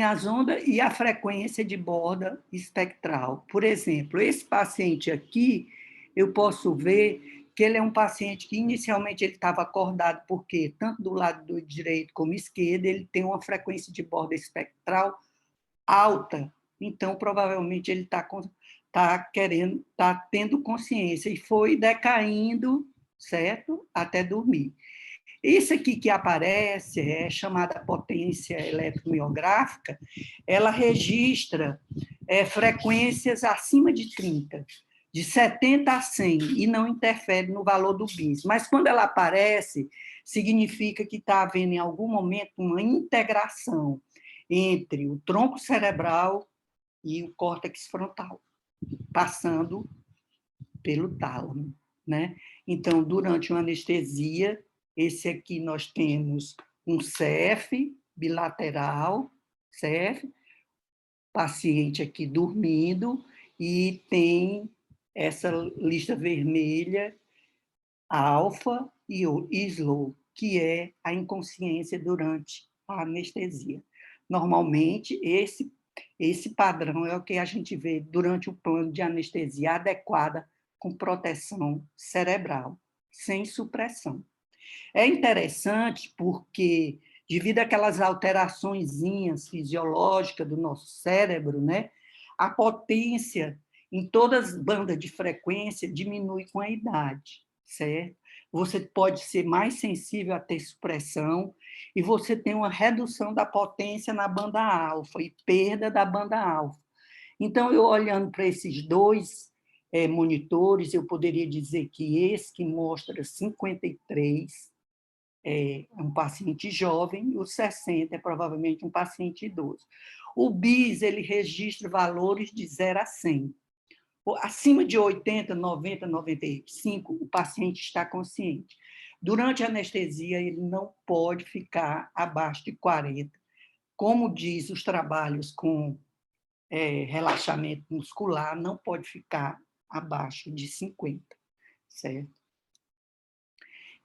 as ondas e a frequência de borda espectral. Por exemplo, esse paciente aqui, eu posso ver que ele é um paciente que inicialmente ele estava acordado, porque tanto do lado do direito como esquerdo, ele tem uma frequência de borda espectral alta. Então, provavelmente, ele está tendo consciência e foi decaindo, certo? Até dormir. Isso aqui que aparece é chamada potência eletromiográfica, ela registra frequências acima de 30, de 70 a 100, e não interfere no valor do bis. Mas, quando ela aparece, significa que está havendo, em algum momento, uma integração entre o tronco cerebral e o córtex frontal, passando pelo tálamo, né? Então, durante uma anestesia, esse aqui nós temos um CEF bilateral, CEF, paciente aqui dormindo, e tem essa lista vermelha, alfa e slow, que é a inconsciência durante a anestesia. Normalmente, esse padrão é o que a gente vê durante o plano de anestesia adequada com proteção cerebral, sem supressão. É interessante porque, devido àquelas alteraçõezinhas fisiológicas do nosso cérebro, né, a potência em todas as bandas de frequência diminui com a idade, certo? Você pode ser mais sensível a ter supressão e você tem uma redução da potência na banda alfa e perda da banda alfa. Então, eu olhando para esses dois monitores, eu poderia dizer que esse que mostra 53 é um paciente jovem e o 60 é provavelmente um paciente idoso. O BIS, ele registra valores de 0 a 100. Acima de 80, 90, 95, o paciente está consciente. Durante a anestesia, ele não pode ficar abaixo de 40. Como diz os trabalhos com relaxamento muscular, não pode ficar abaixo de 50, certo?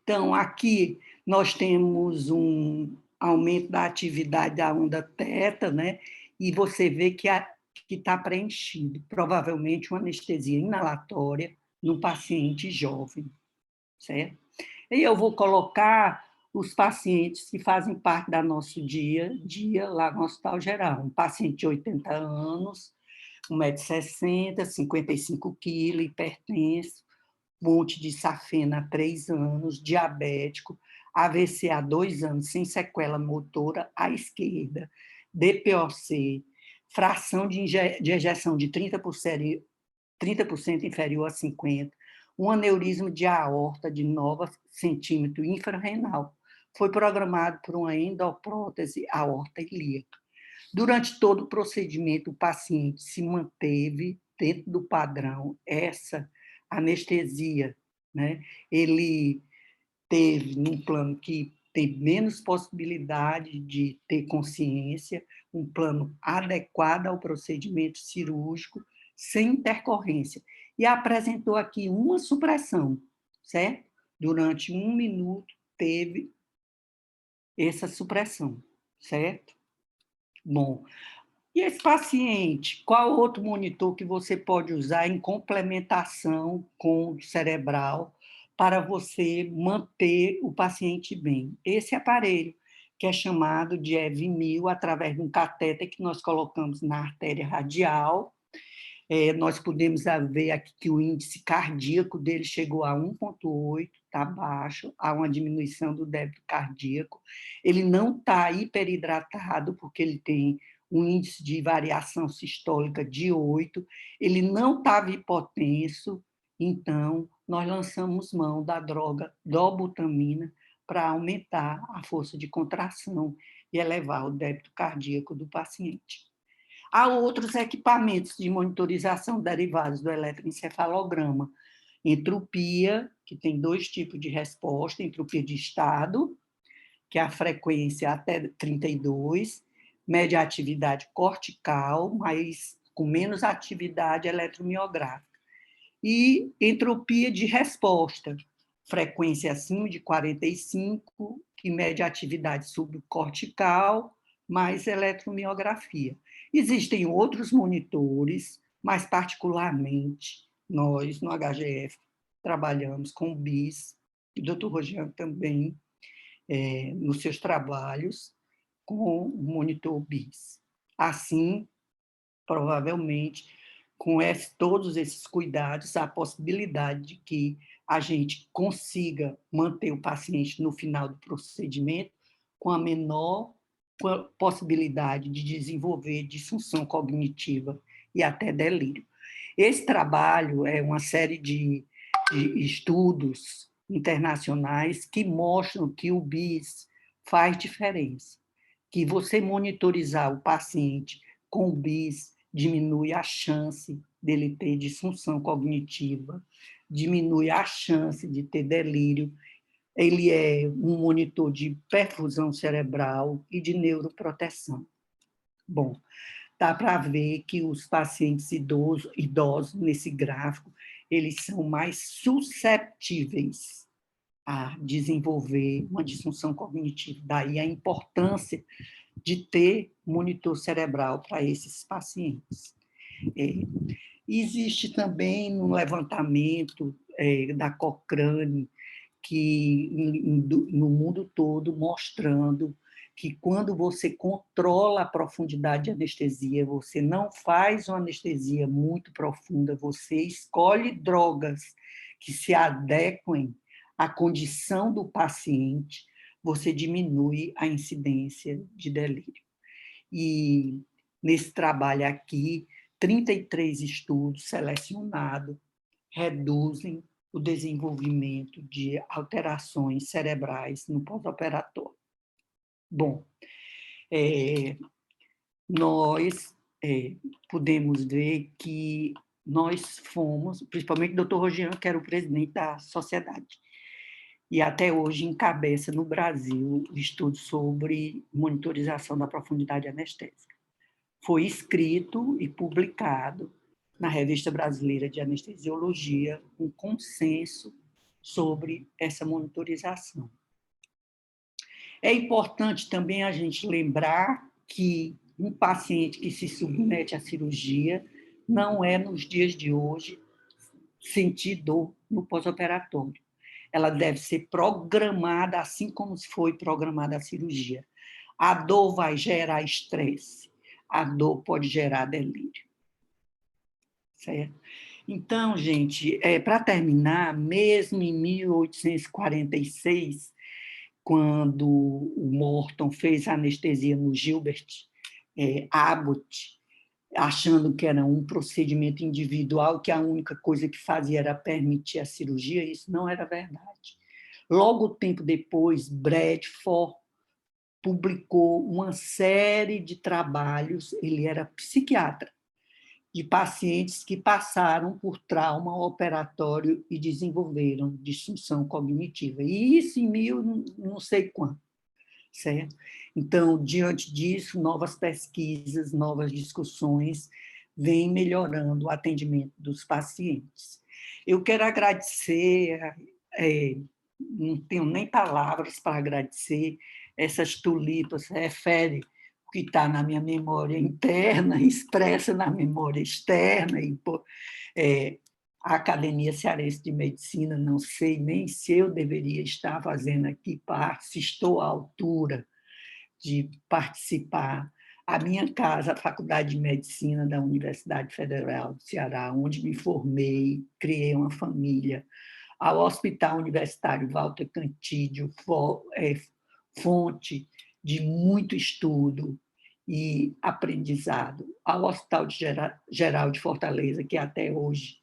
Então, aqui nós temos um aumento da atividade da onda teta, né? E você vê que está preenchido, provavelmente uma anestesia inalatória num paciente jovem. certo? E eu vou colocar os pacientes que fazem parte do nosso dia a dia lá no Hospital Geral. Um paciente de 80 anos, 1,60 m, 55 quilos, hipertenso, monte de safena há 3 anos, diabético, AVC há 2 anos, sem sequela motora à esquerda, DPOC, fração de ejeção de 30% inferior a 50%, um aneurisma de aorta de 9 centímetros infrarrenal. Foi programado por uma endoprótese aorta ilíaca. Durante todo o procedimento, o paciente se manteve dentro do padrão, essa anestesia, né? Ele teve num plano que tem menos possibilidade de ter consciência, um plano adequado ao procedimento cirúrgico, sem intercorrência, e apresentou aqui uma supressão, certo? Durante 1 minuto teve essa supressão, certo? Bom, e esse paciente, qual outro monitor que você pode usar em complementação com o cerebral para você manter o paciente bem? Esse aparelho, que é chamado de EV1000, através de um catéter que nós colocamos na artéria radial. Nós podemos ver aqui que o índice cardíaco dele chegou a 1,8, está baixo, há uma diminuição do débito cardíaco. Ele não está hiperidratado, porque ele tem um índice de variação sistólica de 8, ele não estava hipotenso, então nós lançamos mão da droga dobutamina para aumentar a força de contração e elevar o débito cardíaco do paciente. Há outros equipamentos de monitorização derivados do eletroencefalograma. Entropia, que tem 2 tipos de resposta, entropia de estado, que é a frequência até 32, média atividade cortical, mas com menos atividade eletromiográfica. E entropia de resposta, frequência acima de 45, que mede atividade subcortical, mais eletromiografia. Existem outros monitores, mas particularmente nós, no HGF, trabalhamos com o BIS, e o Dr. Rogério também, nos seus trabalhos, com o monitor BIS. Assim, provavelmente, com todos esses cuidados, há a possibilidade de que a gente consiga manter o paciente no final do procedimento com a menor possibilidade de desenvolver disfunção cognitiva e até delírio. Esse trabalho é uma série de estudos internacionais que mostram que o BIS faz diferença, que você monitorizar o paciente com o BIS diminui a chance dele ter disfunção cognitiva, diminui a chance de ter delírio. Ele é um monitor de perfusão cerebral e de neuroproteção. Bom, dá para ver que os pacientes idosos, nesse gráfico, eles são mais susceptíveis a desenvolver uma disfunção cognitiva. Daí a importância de ter monitor cerebral para esses pacientes. Existe também um levantamento da Cochrane, que no mundo todo, mostrando que quando você controla a profundidade de anestesia, você não faz uma anestesia muito profunda, você escolhe drogas que se adequem à condição do paciente, você diminui a incidência de delírio. E nesse trabalho aqui, 33 estudos selecionados reduzem o desenvolvimento de alterações cerebrais no pós-operatório. Bom, nós podemos ver que nós fomos, principalmente o Dr. Rogério, que era o presidente da sociedade, e até hoje encabeça no Brasil o estudo sobre monitorização da profundidade anestésica. Foi escrito e publicado na Revista Brasileira de Anestesiologia um consenso sobre essa monitorização. É importante também a gente lembrar que um paciente que se submete à cirurgia não é, nos dias de hoje, sentir dor no pós-operatório. ela deve ser programada assim como se foi programada a cirurgia. A dor vai gerar estresse, a dor pode gerar delírio. Certo? Então, gente, para terminar, mesmo em 1846, quando o Morton fez a anestesia no Gilbert Abbott, achando que era um procedimento individual, que a única coisa que fazia era permitir a cirurgia, isso não era verdade. Logo tempo depois, Bradford publicou uma série de trabalhos, ele era psiquiatra, de pacientes que passaram por trauma operatório e desenvolveram disfunção cognitiva. E isso em não sei quando, certo? Então, diante disso, novas pesquisas, novas discussões vêm melhorando o atendimento dos pacientes. Eu quero agradecer, não tenho nem palavras para agradecer, essas tulipas, refere o que está na minha memória interna, expressa na memória externa, e a Academia Cearense de Medicina, não sei nem se eu deveria estar fazendo aqui parte, se estou à altura de participar. A minha casa, a Faculdade de Medicina da Universidade Federal do Ceará, onde me formei, criei uma família, ao Hospital Universitário Walter Cantídio, fonte de muito estudo e aprendizado, ao Hospital Geral de Fortaleza, que até hoje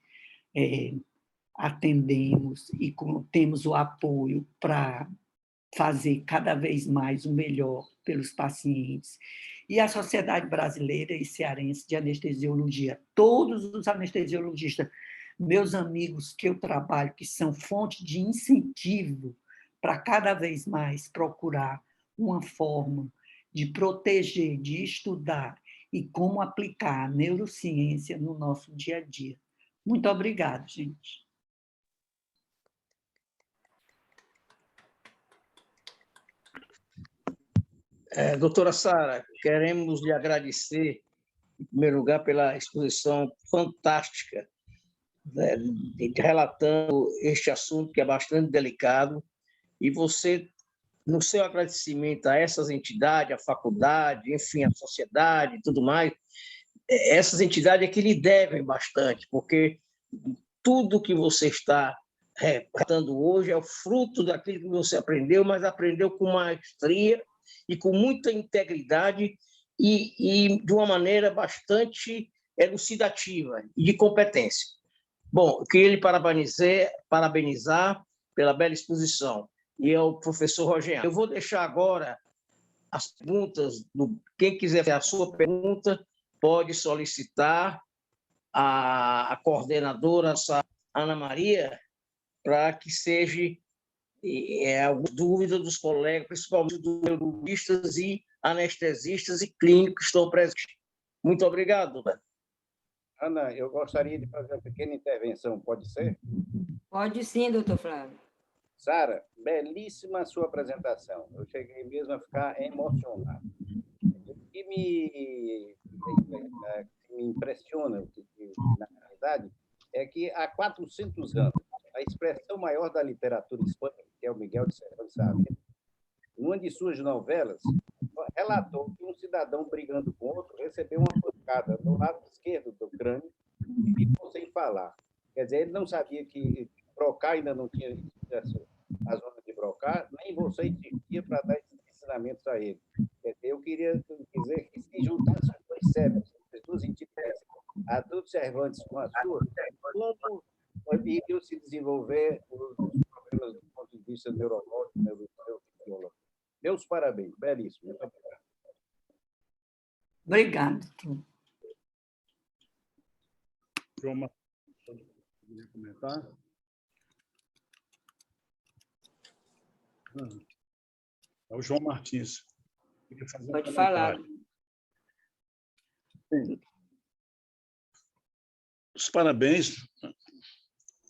atendemos e temos o apoio para fazer cada vez mais o melhor pelos pacientes, e a Sociedade Brasileira e Cearense de Anestesiologia. Todos os anestesiologistas, meus amigos que eu trabalho, que são fonte de incentivo para cada vez mais procurar uma forma de proteger, de estudar e como aplicar a neurociência no nosso dia a dia. Muito obrigada, gente. Doutora Sara, queremos lhe agradecer, em primeiro lugar, pela exposição fantástica, né, relatando este assunto que é bastante delicado, e você, no seu agradecimento a essas entidades, a faculdade, enfim, a sociedade e tudo mais, essas entidades é que lhe devem bastante, porque tudo que você está relatando hoje é o fruto daquilo que você aprendeu, mas aprendeu com maestria e com muita integridade e de uma maneira bastante elucidativa e de competência. Bom, eu queria lhe parabenizar pela bela exposição, e ao professor Rogério. Eu vou deixar agora as perguntas, quem quiser fazer a sua pergunta, pode solicitar a coordenadora Ana Maria, para que seja alguma dúvida dos colegas, principalmente dos neurologistas e anestesistas e clínicos que estão presentes. Muito obrigado, Ana. Ana, eu gostaria de fazer uma pequena intervenção, pode ser? Pode sim, doutor Flávio. Sara, belíssima a sua apresentação. Eu cheguei mesmo a ficar emocionado. O que me impressiona, na realidade, é que há 400 anos, a expressão maior da literatura hispânica, que é o Miguel de Cervantes Saavedra, numa de suas novelas, relatou que um cidadão brigando com outro recebeu uma pancada no lado esquerdo do crânio e ficou sem falar. Quer dizer, ele não sabia que Broca ainda não tinha a zona de Broca, nem você existia para dar esses ensinamentos a ele. Quer dizer, eu queria dizer que se juntassem os dois cérebros, as duas entidades, a do Cervantes com a sua, como iriam se desenvolver os problemas do ponto de vista neurológico, neurofisiológico. Meus parabéns, belíssimo. Muito obrigado. Obrigada. João Martins, pode comentar? É o João Martins. Pode falar. Sim. Os parabéns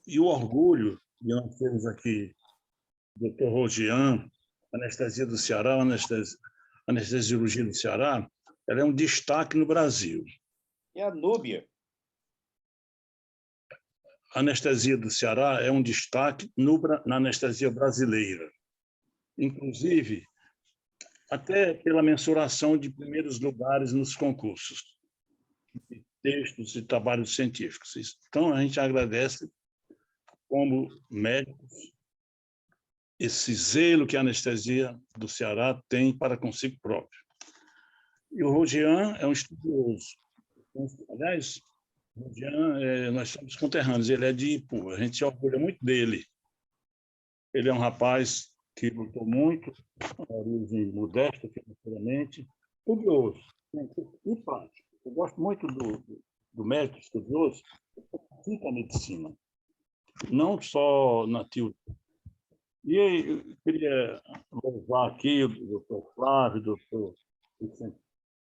e o orgulho de nós termos aqui o Dr. Rodian, anestesia do Ceará, anestesiologia do Ceará, ela é um destaque no Brasil. E a Núbia? a anestesia do Ceará é um destaque na anestesia brasileira. Inclusive, até pela mensuração de primeiros lugares nos concursos, de textos e trabalhos científicos. Então, a gente agradece, como médicos, esse zelo que a anestesia do Ceará tem para consigo próprio. E o Rodian é um estudioso. Aliás, o Rodian, nós somos conterrâneos, ele é de Ipu, a gente se orgulha muito dele. Ele é um rapaz que lutou muito, origem modesta financeiramente, estudioso e prático. Eu gosto muito do médico estudioso que pratica a medicina, não só na teoria. E eu queria louvar aqui o doutor Flávio, o doutor Vicente,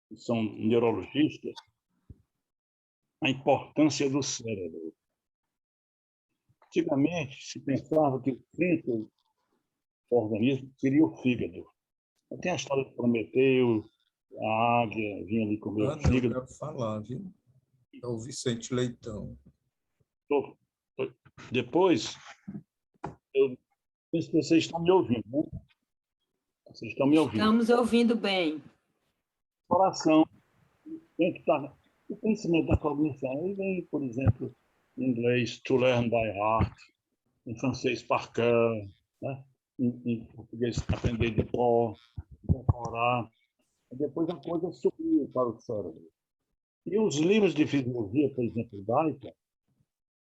que são neurologistas, a importância do cérebro. Antigamente, se pensava que o centro do organismo seria o fígado. Tem a história de Prometeu, a águia vinha ali comer o fígado. Eu quero falar, viu? É o Vicente Leitão. Depois, eu penso que vocês estão me ouvindo, né? Vocês estão me ouvindo. Estamos ouvindo bem. Coração tem que estar. O conhecimento da cognição, ele vem, por exemplo, em inglês, to learn by heart, em francês, par cœur, né? Em português, aprender de cor, decorar. Depois a coisa subiu para o cérebro. E os livros de fisiologia, por exemplo, Gaita,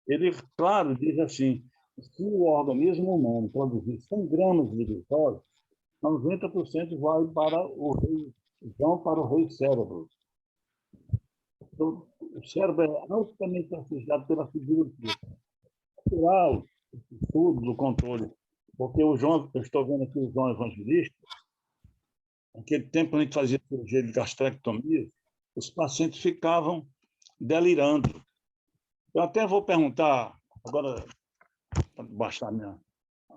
ele, claro, diz assim, se o organismo humano produzir 100 gramas de glicose, 90% vai para o rei cérebro. Então, o cérebro é altamente prestigiado pela fisiologia. Natural, esse estudo do controle. Porque o João, eu estou vendo aqui o João Evangelista, naquele tempo a gente fazia cirurgia de gastrectomia, os pacientes ficavam delirando. Eu até vou perguntar, agora, para baixar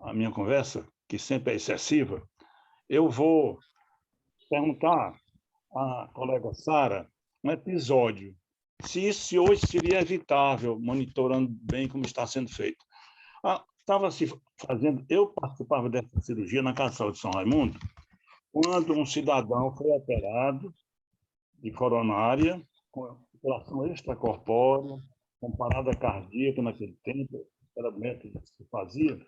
a minha conversa, que sempre é excessiva, eu vou perguntar à colega Sara um episódio, se hoje seria evitável, monitorando bem como está sendo feito. Estava se fazendo, eu participava dessa cirurgia na Casa de Saúde de São Raimundo, quando um cidadão foi operado de coronária, com circulação extracorpórea, com parada cardíaca naquele tempo, era o método que se fazia,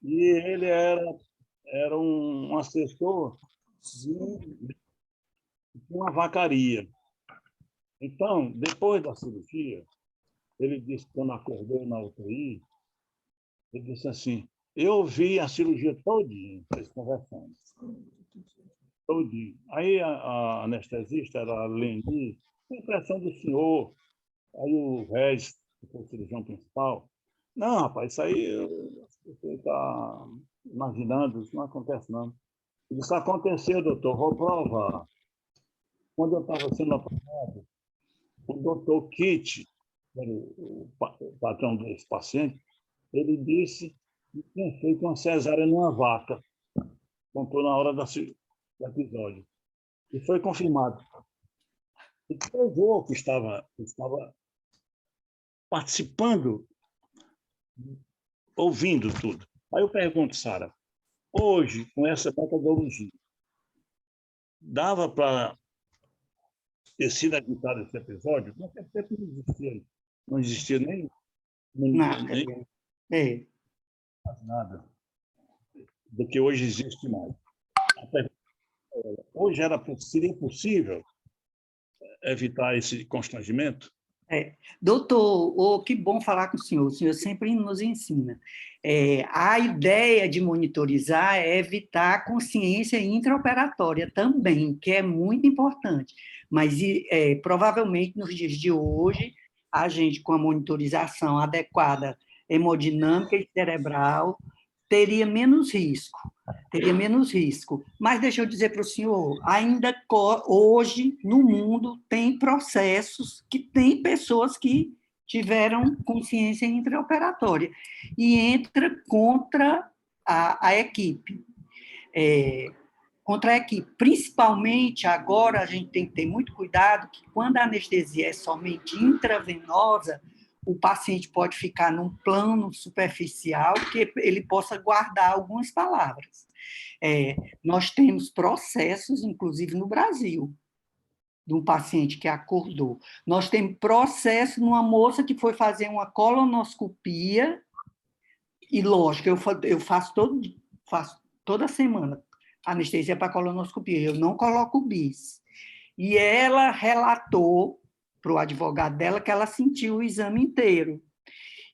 e ele era um assessor de uma vacaria. Então, depois da cirurgia, ele disse, quando acordou na UTI, ele disse assim, eu vi a cirurgia todinha, eles conversando. Todinho. Aí a anestesista era a Leni, a impressão do senhor, aí o Regis, que foi o cirurgião principal, não, rapaz, isso aí você está imaginando, isso não acontece, não. Isso aconteceu, doutor, vou provar. Quando eu estava sendo operado, o doutor Kitt, o patrão desse paciente, ele disse que tinha feito uma cesárea numa vaca. Contou na hora do episódio. E foi confirmado. E provou que estava participando, ouvindo tudo. Aí eu pergunto, Sara, hoje, com essa metodologia, dava para ter sido evitado esse episódio? Naquele tempo não existia nem nada do que hoje existe mais. Hoje seria possível evitar esse constrangimento? Doutor, que bom falar com o senhor sempre nos ensina. A ideia de monitorizar é evitar a consciência intraoperatória também, que é muito importante, mas provavelmente nos dias de hoje, a gente com a monitorização adequada hemodinâmica e cerebral teria menos risco. Mas deixa eu dizer para o senhor, ainda hoje, no mundo, tem processos que tem pessoas que tiveram consciência intraoperatória e entra contra a equipe. Contra a equipe. Principalmente agora, a gente tem que ter muito cuidado que quando a anestesia é somente intravenosa, o paciente pode ficar num plano superficial que ele possa guardar algumas palavras. Nós temos processos, inclusive no Brasil, de um paciente que acordou. Nós temos processo numa moça que foi fazer uma colonoscopia, e lógico, eu faço toda semana anestesia para colonoscopia, eu não coloco bis. E ela relatou para o advogado dela que ela sentiu o exame inteiro.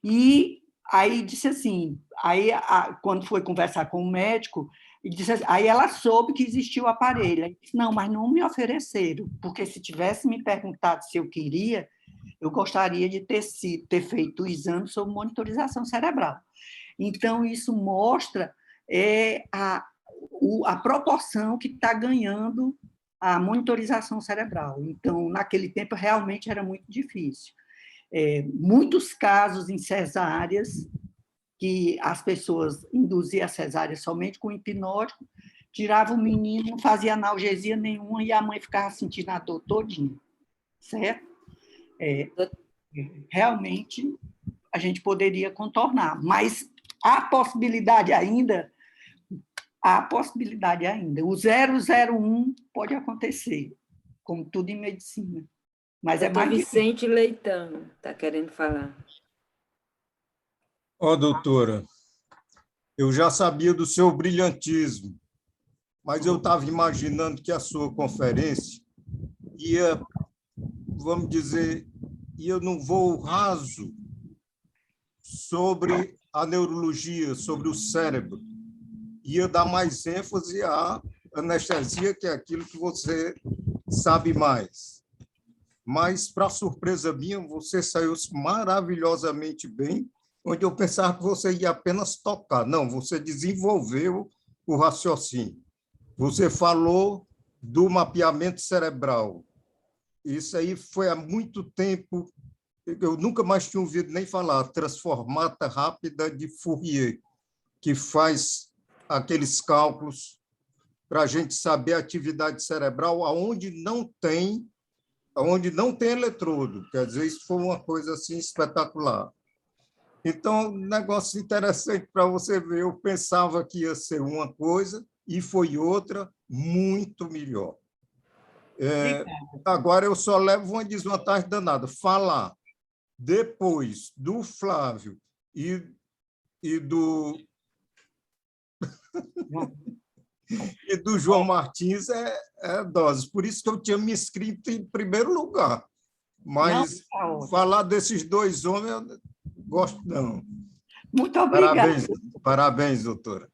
E aí disse assim, quando foi conversar com o médico, ele disse assim, aí ela soube que existia o aparelho. Aí disse, não, mas não me ofereceram, porque se tivesse me perguntado se eu queria, eu gostaria de ter feito o exame sob monitorização cerebral. Então, isso mostra a proporção que está ganhando a monitorização cerebral. Então, naquele tempo, realmente era muito difícil. Muitos casos em cesáreas, que as pessoas induziam a cesárea somente com hipnótico, tiravam o menino, não fazia analgesia nenhuma, e a mãe ficava sentindo a dor todinha, certo? Realmente, a gente poderia contornar, mas há possibilidade ainda, o 001 pode acontecer, como tudo em medicina. Mas é mais difícil. Vicente Leitão está querendo falar. Doutora, eu já sabia do seu brilhantismo, mas eu estava imaginando que a sua conferência ia, vamos dizer, ia num voo raso sobre a neurologia, sobre o cérebro. Ia dar mais ênfase à anestesia, que é aquilo que você sabe mais. Mas, para surpresa minha, você saiu maravilhosamente bem, onde eu pensava que você ia apenas tocar. Não, você desenvolveu o raciocínio. Você falou do mapeamento cerebral. Isso aí foi há muito tempo, eu nunca mais tinha ouvido nem falar, transformata rápida de Fourier, que faz aqueles cálculos para a gente saber a atividade cerebral aonde não tem eletrodo. Quer dizer, isso foi uma coisa assim espetacular. Então, um negócio interessante para você ver. Eu pensava que ia ser uma coisa e foi outra muito melhor. Agora, eu só levo uma desvantagem danada. Falar depois do Flávio e do e do João Martins é dose. Por isso que eu tinha me inscrito em primeiro lugar. Mas falar desses dois homens, eu gosto não. Muito obrigada. Parabéns, doutora.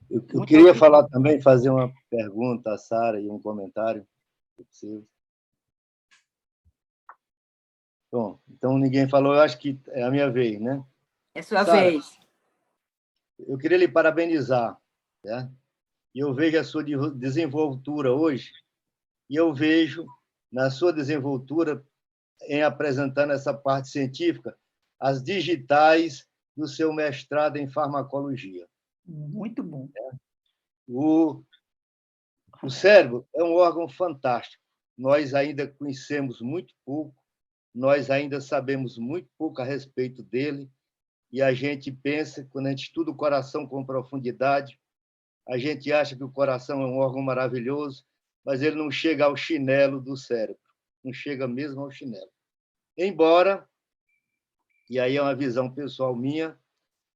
Eu queria falar também, fazer uma pergunta à Sara e um comentário, se possível. Bom, então ninguém falou, eu acho que é a minha vez, né? É sua vez. Eu queria lhe parabenizar, né? E eu vejo a sua desenvoltura hoje, e eu vejo na sua desenvoltura, em apresentando essa parte científica, as digitais do seu mestrado em farmacologia. Muito bom. O cérebro é um órgão fantástico. Nós ainda conhecemos muito pouco, nós ainda sabemos muito pouco a respeito dele, e a gente pensa, quando a gente estuda o coração com profundidade, a gente acha que o coração é um órgão maravilhoso, mas ele não chega ao chinelo do cérebro, não chega mesmo ao chinelo. Embora, e aí é uma visão pessoal minha,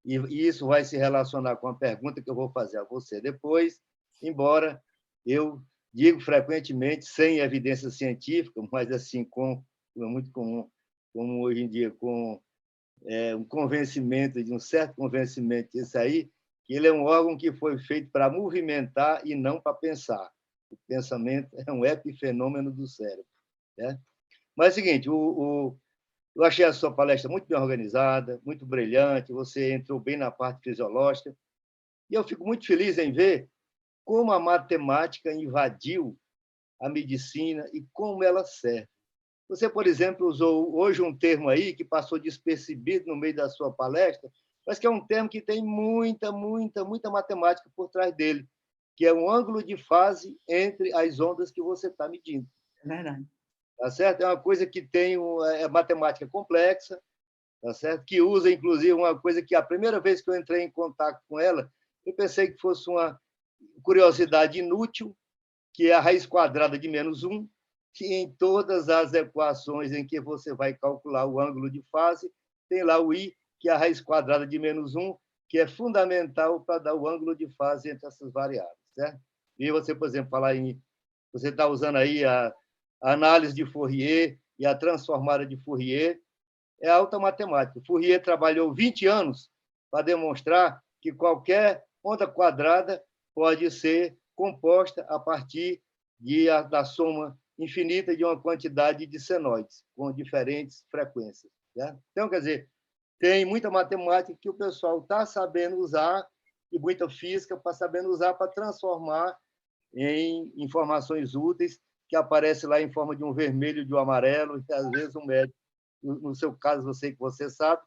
e isso vai se relacionar com a pergunta que eu vou fazer a você depois, embora eu digo frequentemente, sem evidência científica, mas assim, é muito comum, como hoje em dia, com um convencimento, de um certo convencimento, isso aí, que ele é um órgão que foi feito para movimentar e não para pensar. O pensamento é um epifenômeno do cérebro, né? Mas é o seguinte, eu achei a sua palestra muito bem organizada, muito brilhante, você entrou bem na parte fisiológica, e eu fico muito feliz em ver como a matemática invadiu a medicina e como ela serve. Você, por exemplo, usou hoje um termo aí que passou despercebido no meio da sua palestra, mas que é um termo que tem muita matemática por trás dele, que é um ângulo de fase entre as ondas que você está medindo. É verdade. Tá certo? É uma coisa que tem matemática complexa, tá certo? Que usa, inclusive, uma coisa que a primeira vez que eu entrei em contato com ela, eu pensei que fosse uma curiosidade inútil, que é a raiz quadrada de -1, que em todas as equações em que você vai calcular o ângulo de fase, tem lá o i, que é a raiz quadrada de -1, que é fundamental para dar o ângulo de fase entre essas variáveis, certo? E você, por exemplo, você está usando aí a análise de Fourier e a transformada de Fourier, é alta matemática. Fourier trabalhou 20 anos para demonstrar que qualquer onda quadrada pode ser composta a partir da soma infinita de uma quantidade de senoides, com diferentes frequências, certo? Então, quer dizer, tem muita matemática que o pessoal está sabendo usar, e muita física para sabendo usar para transformar em informações úteis, que aparece lá em forma de um vermelho, de um amarelo, e às vezes um médico, no seu caso, eu sei que você sabe,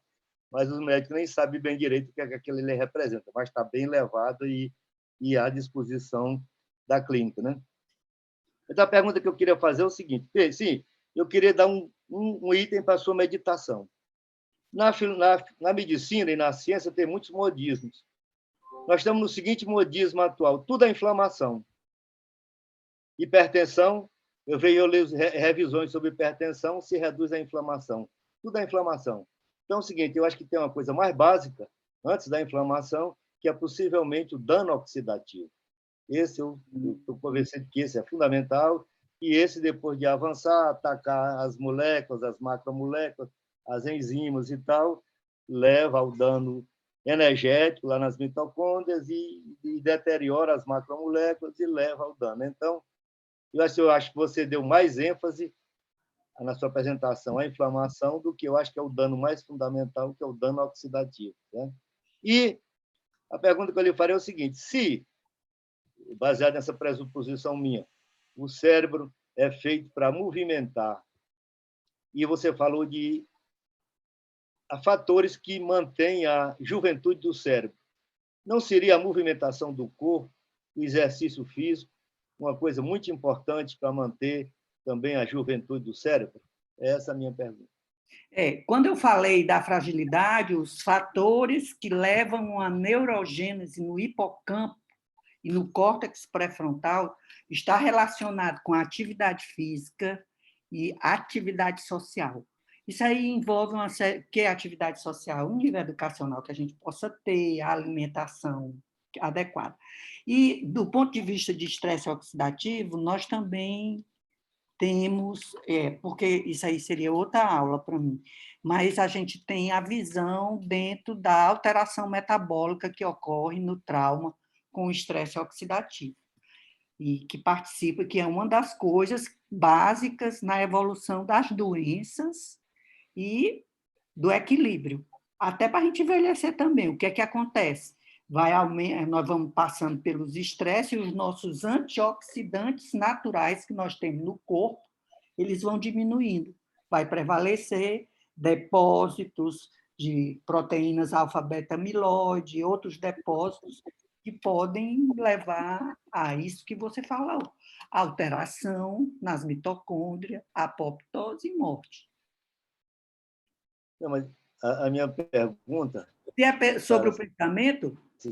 mas os médicos nem sabem bem direito o que é que aquilo ele representa, mas está bem levado e à disposição da clínica, né? Então, a pergunta que eu queria fazer é o seguinte: sim, eu queria dar um item para a sua meditação. Na medicina e na ciência tem muitos modismos. Nós estamos no seguinte modismo atual: tudo é inflamação. Hipertensão, eu leio revisões sobre hipertensão, se reduz a inflamação. Tudo é inflamação. Então, é o seguinte, eu acho que tem uma coisa mais básica, antes da inflamação, que é possivelmente o dano oxidativo. Esse eu estou convencido que esse é fundamental, e esse, depois de avançar, atacar as moléculas, as macromoléculas, as enzimas e tal, leva ao dano energético lá nas mitocôndrias e deteriora as macromoléculas e leva ao dano. Então, eu acho que você deu mais ênfase na sua apresentação à inflamação do que eu acho que é o dano mais fundamental, que é o dano oxidativo, né? E a pergunta que eu lhe farei é o seguinte: se, baseado nessa pressuposição minha, o cérebro é feito para movimentar, e você falou de fatores que mantêm a juventude do cérebro, não seria a movimentação do corpo, o exercício físico, uma coisa muito importante para manter também a juventude do cérebro? Essa é a minha pergunta. Quando eu falei da fragilidade, os fatores que levam à neurogênese no hipocampo e no córtex pré-frontal está relacionado com a atividade física e atividade social. Isso aí envolve uma série, que é atividade social, um nível educacional que a gente possa ter, a alimentação adequada. E, do ponto de vista de estresse oxidativo, nós também temos, porque isso aí seria outra aula para mim, mas a gente tem a visão dentro da alteração metabólica que ocorre no trauma com o estresse oxidativo, e que participa, que é uma das coisas básicas na evolução das doenças e do equilíbrio, até para a gente envelhecer também. O que é que acontece? Nós vamos passando pelos estresses e os nossos antioxidantes naturais que nós temos no corpo, eles vão diminuindo. Vai prevalecer depósitos de proteínas alfa-beta-amiloide e outros depósitos que podem levar a isso que você falou, alteração nas mitocôndrias, apoptose e morte. Não, mas a minha pergunta... Se é sobre o pensamento... Se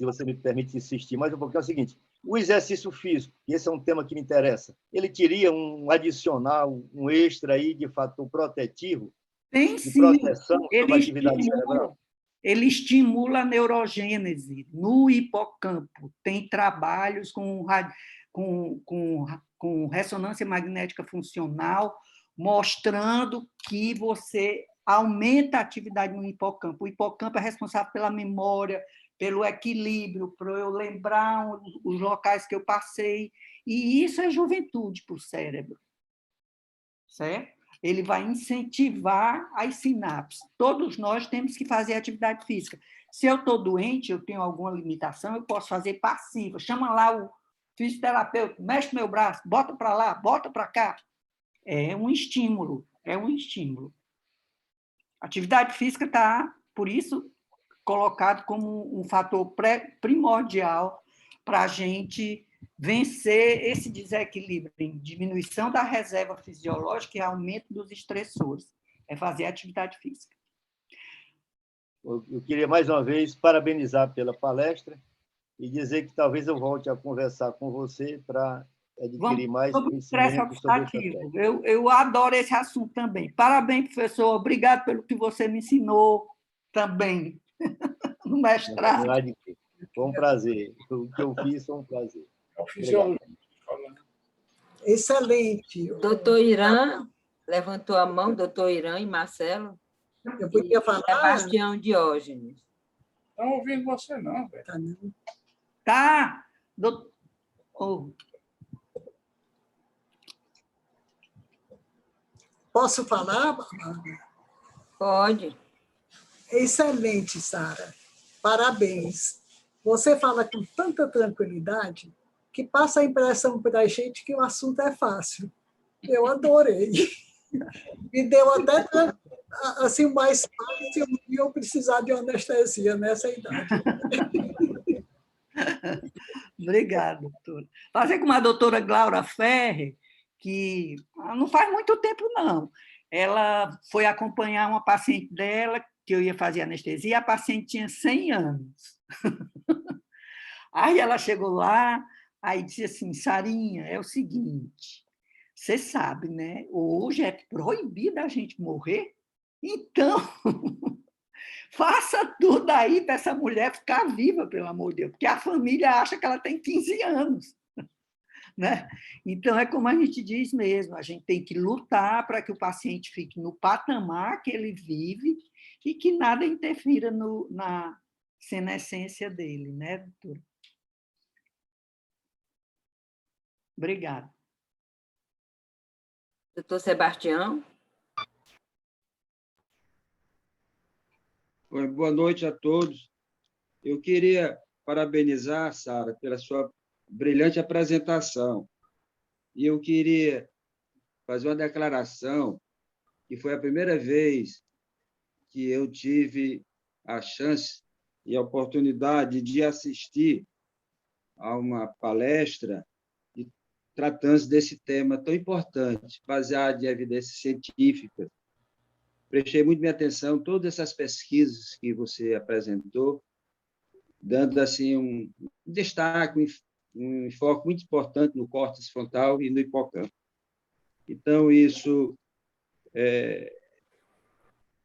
você me permite insistir mais um pouquinho, é o seguinte: o exercício físico, e esse é um tema que me interessa, ele teria um adicional, um extra aí de fator protetivo? Tem de sim. proteção sobre a atividade cerebral? Ele estimula a neurogênese no hipocampo. Tem trabalhos com ressonância magnética funcional mostrando que você aumenta a atividade no hipocampo. O hipocampo é responsável pela memória, pelo equilíbrio, para eu lembrar os locais que eu passei. E isso é juventude para o cérebro, certo? Ele vai incentivar as sinapses. Todos nós temos que fazer atividade física. Se eu estou doente, eu tenho alguma limitação, eu posso fazer passiva. Chama lá o fisioterapeuta, mexe meu braço, bota para lá, bota para cá. É um estímulo, Atividade física está, por isso, colocado como um fator primordial para a gente vencer esse desequilíbrio em diminuição da reserva fisiológica e aumento dos estressores. É fazer atividade física. Eu queria, mais uma vez, parabenizar pela palestra e dizer que talvez eu volte a conversar com você para adquirir mais sobre o estresse conhecimento sobre essa oxidativo. técnica. Eu adoro esse assunto também. Parabéns, professor. Obrigado pelo que você me ensinou também no mestrado. Foi um prazer. O que eu fiz foi um prazer. Excelente. Doutor Irã levantou a mão, doutor Irã e Marcelo. Eu podia falar? Sebastião Diógenes. Estão ouvindo você, não, velho. Tá, não. Tá. Oh. Posso falar, Bárbara? Pode. Excelente, Sara. Parabéns. Você fala com tanta tranquilidade que passa a impressão para a gente que o assunto é fácil. Eu adorei. Me deu até assim, mais fácil de eu precisar de anestesia nessa idade. Obrigada, doutora. Fazer com a doutora Glaura Ferre, que não faz muito tempo, não. Ela foi acompanhar uma paciente dela, que eu ia fazer anestesia, e a paciente tinha 100 anos. Aí ela chegou lá, aí disse assim, Sarinha, é o seguinte, você sabe, né? Hoje é proibido a gente morrer, então faça tudo aí para essa mulher ficar viva, pelo amor de Deus, porque a família acha que ela tem 15 anos. Né? Então, é como a gente diz mesmo, a gente tem que lutar para que o paciente fique no patamar que ele vive e que nada interfira na senescência dele, né, doutora? Obrigada. Doutor Sebastião. Oi, boa noite a todos. Eu queria parabenizar, Sara, pela sua brilhante apresentação. E eu queria fazer uma declaração que foi a primeira vez que eu tive a chance e a oportunidade de assistir a uma palestra tratando desse tema tão importante, baseado em evidências científicas. Prestei muito minha atenção em todas essas pesquisas que você apresentou, dando assim um destaque, um enfoque muito importante no córtex frontal e no hipocampo. Então, isso é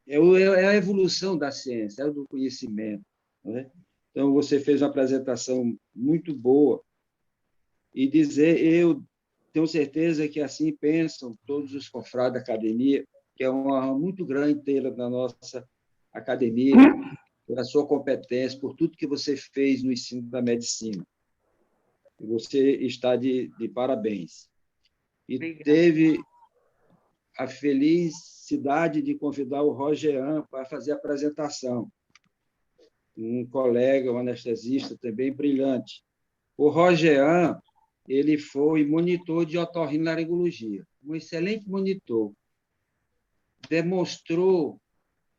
a evolução da ciência, é do conhecimento. Né? Então, você fez uma apresentação muito boa e eu tenho certeza que assim pensam todos os confrades da academia, que é uma honra muito grande tê-la na nossa academia, pela sua competência, por tudo que você fez no ensino da medicina. Você está de parabéns. E Obrigada. teve a felicidade de convidar o Rogean para fazer a apresentação. Um colega, um anestesista também brilhante. O Rogean, ele foi monitor de otorrinolaringologia, um excelente monitor.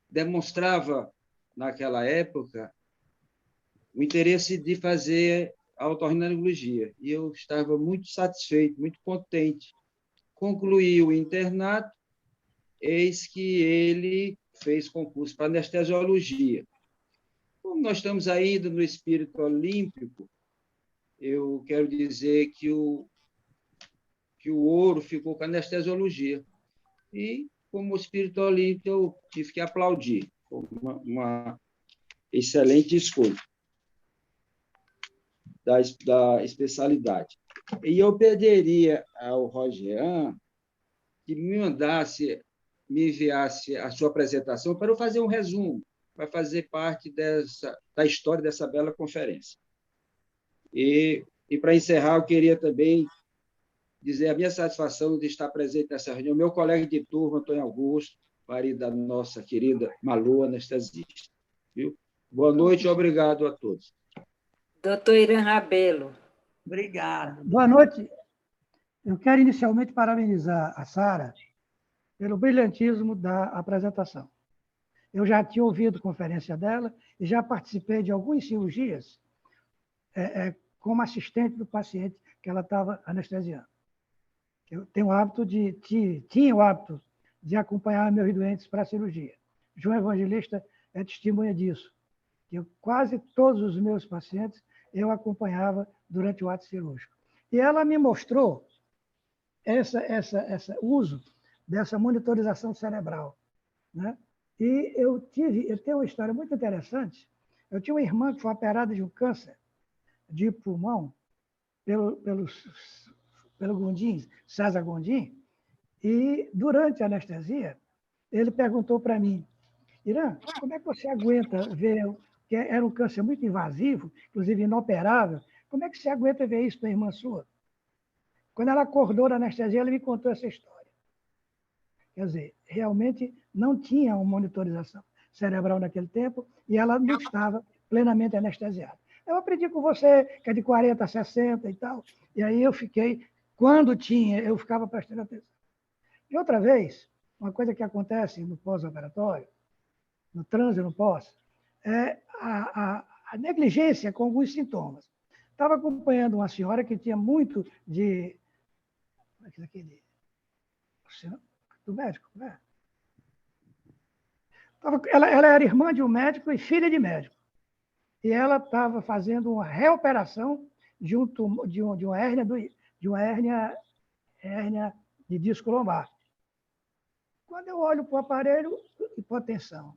Demonstrava, naquela época, o interesse de fazer a otorrinolaringologia. E eu estava muito satisfeito, muito contente. Concluí o internato, eis que ele fez concurso para anestesiologia. Como nós estamos ainda no espírito olímpico, eu quero dizer que o ouro ficou com a anestesiologia. E, como espírito olímpico, eu tive que aplaudir. Foi uma excelente escolha da especialidade. E eu pediria ao Rogean que me enviasse a sua apresentação para eu fazer um resumo, para fazer parte da história dessa bela conferência. E para encerrar, eu queria também dizer a minha satisfação de estar presente nessa reunião, meu colega de turma, Antônio Augusto, marido da nossa querida Malu, anestesista. Viu? Boa noite e obrigado a todos. Doutor Irã Rabelo. Obrigada. Boa noite. Eu quero inicialmente parabenizar a Sara pelo brilhantismo da apresentação. Eu já tinha ouvido a conferência dela e já participei de algumas cirurgias como assistente do paciente que ela estava anestesiando. Eu tenho o hábito tinha o hábito de acompanhar meus doentes para a cirurgia. João Evangelista é testemunha disso. Quase todos os meus pacientes eu acompanhava durante o ato cirúrgico. E ela me mostrou esse uso dessa monitorização cerebral, né? E eu tenho uma história muito interessante. Eu tinha uma irmã que foi operada de um câncer de pulmão pelo Gondim, César Gondim, e durante a anestesia, ele perguntou para mim: Irã, como é que você aguenta ver, que era um câncer muito invasivo, inclusive inoperável, como é que você aguenta ver isso na irmã sua? Quando ela acordou da anestesia, ela me contou essa história. Quer dizer, realmente não tinha uma monitorização cerebral naquele tempo e ela não estava plenamente anestesiada. Eu aprendi com você, que é de 40 a 60 e tal, e aí eu fiquei, quando tinha, eu ficava prestando atenção. E outra vez, uma coisa que acontece no pós-operatório, no transe no pós, é a negligência com alguns sintomas. Estava acompanhando uma senhora que tinha muito de... do médico, né? Ela era irmã de um médico e filha de médico. E ela estava fazendo uma reoperação de uma hérnia de disco lombar. Quando eu olho para o aparelho, hipotensão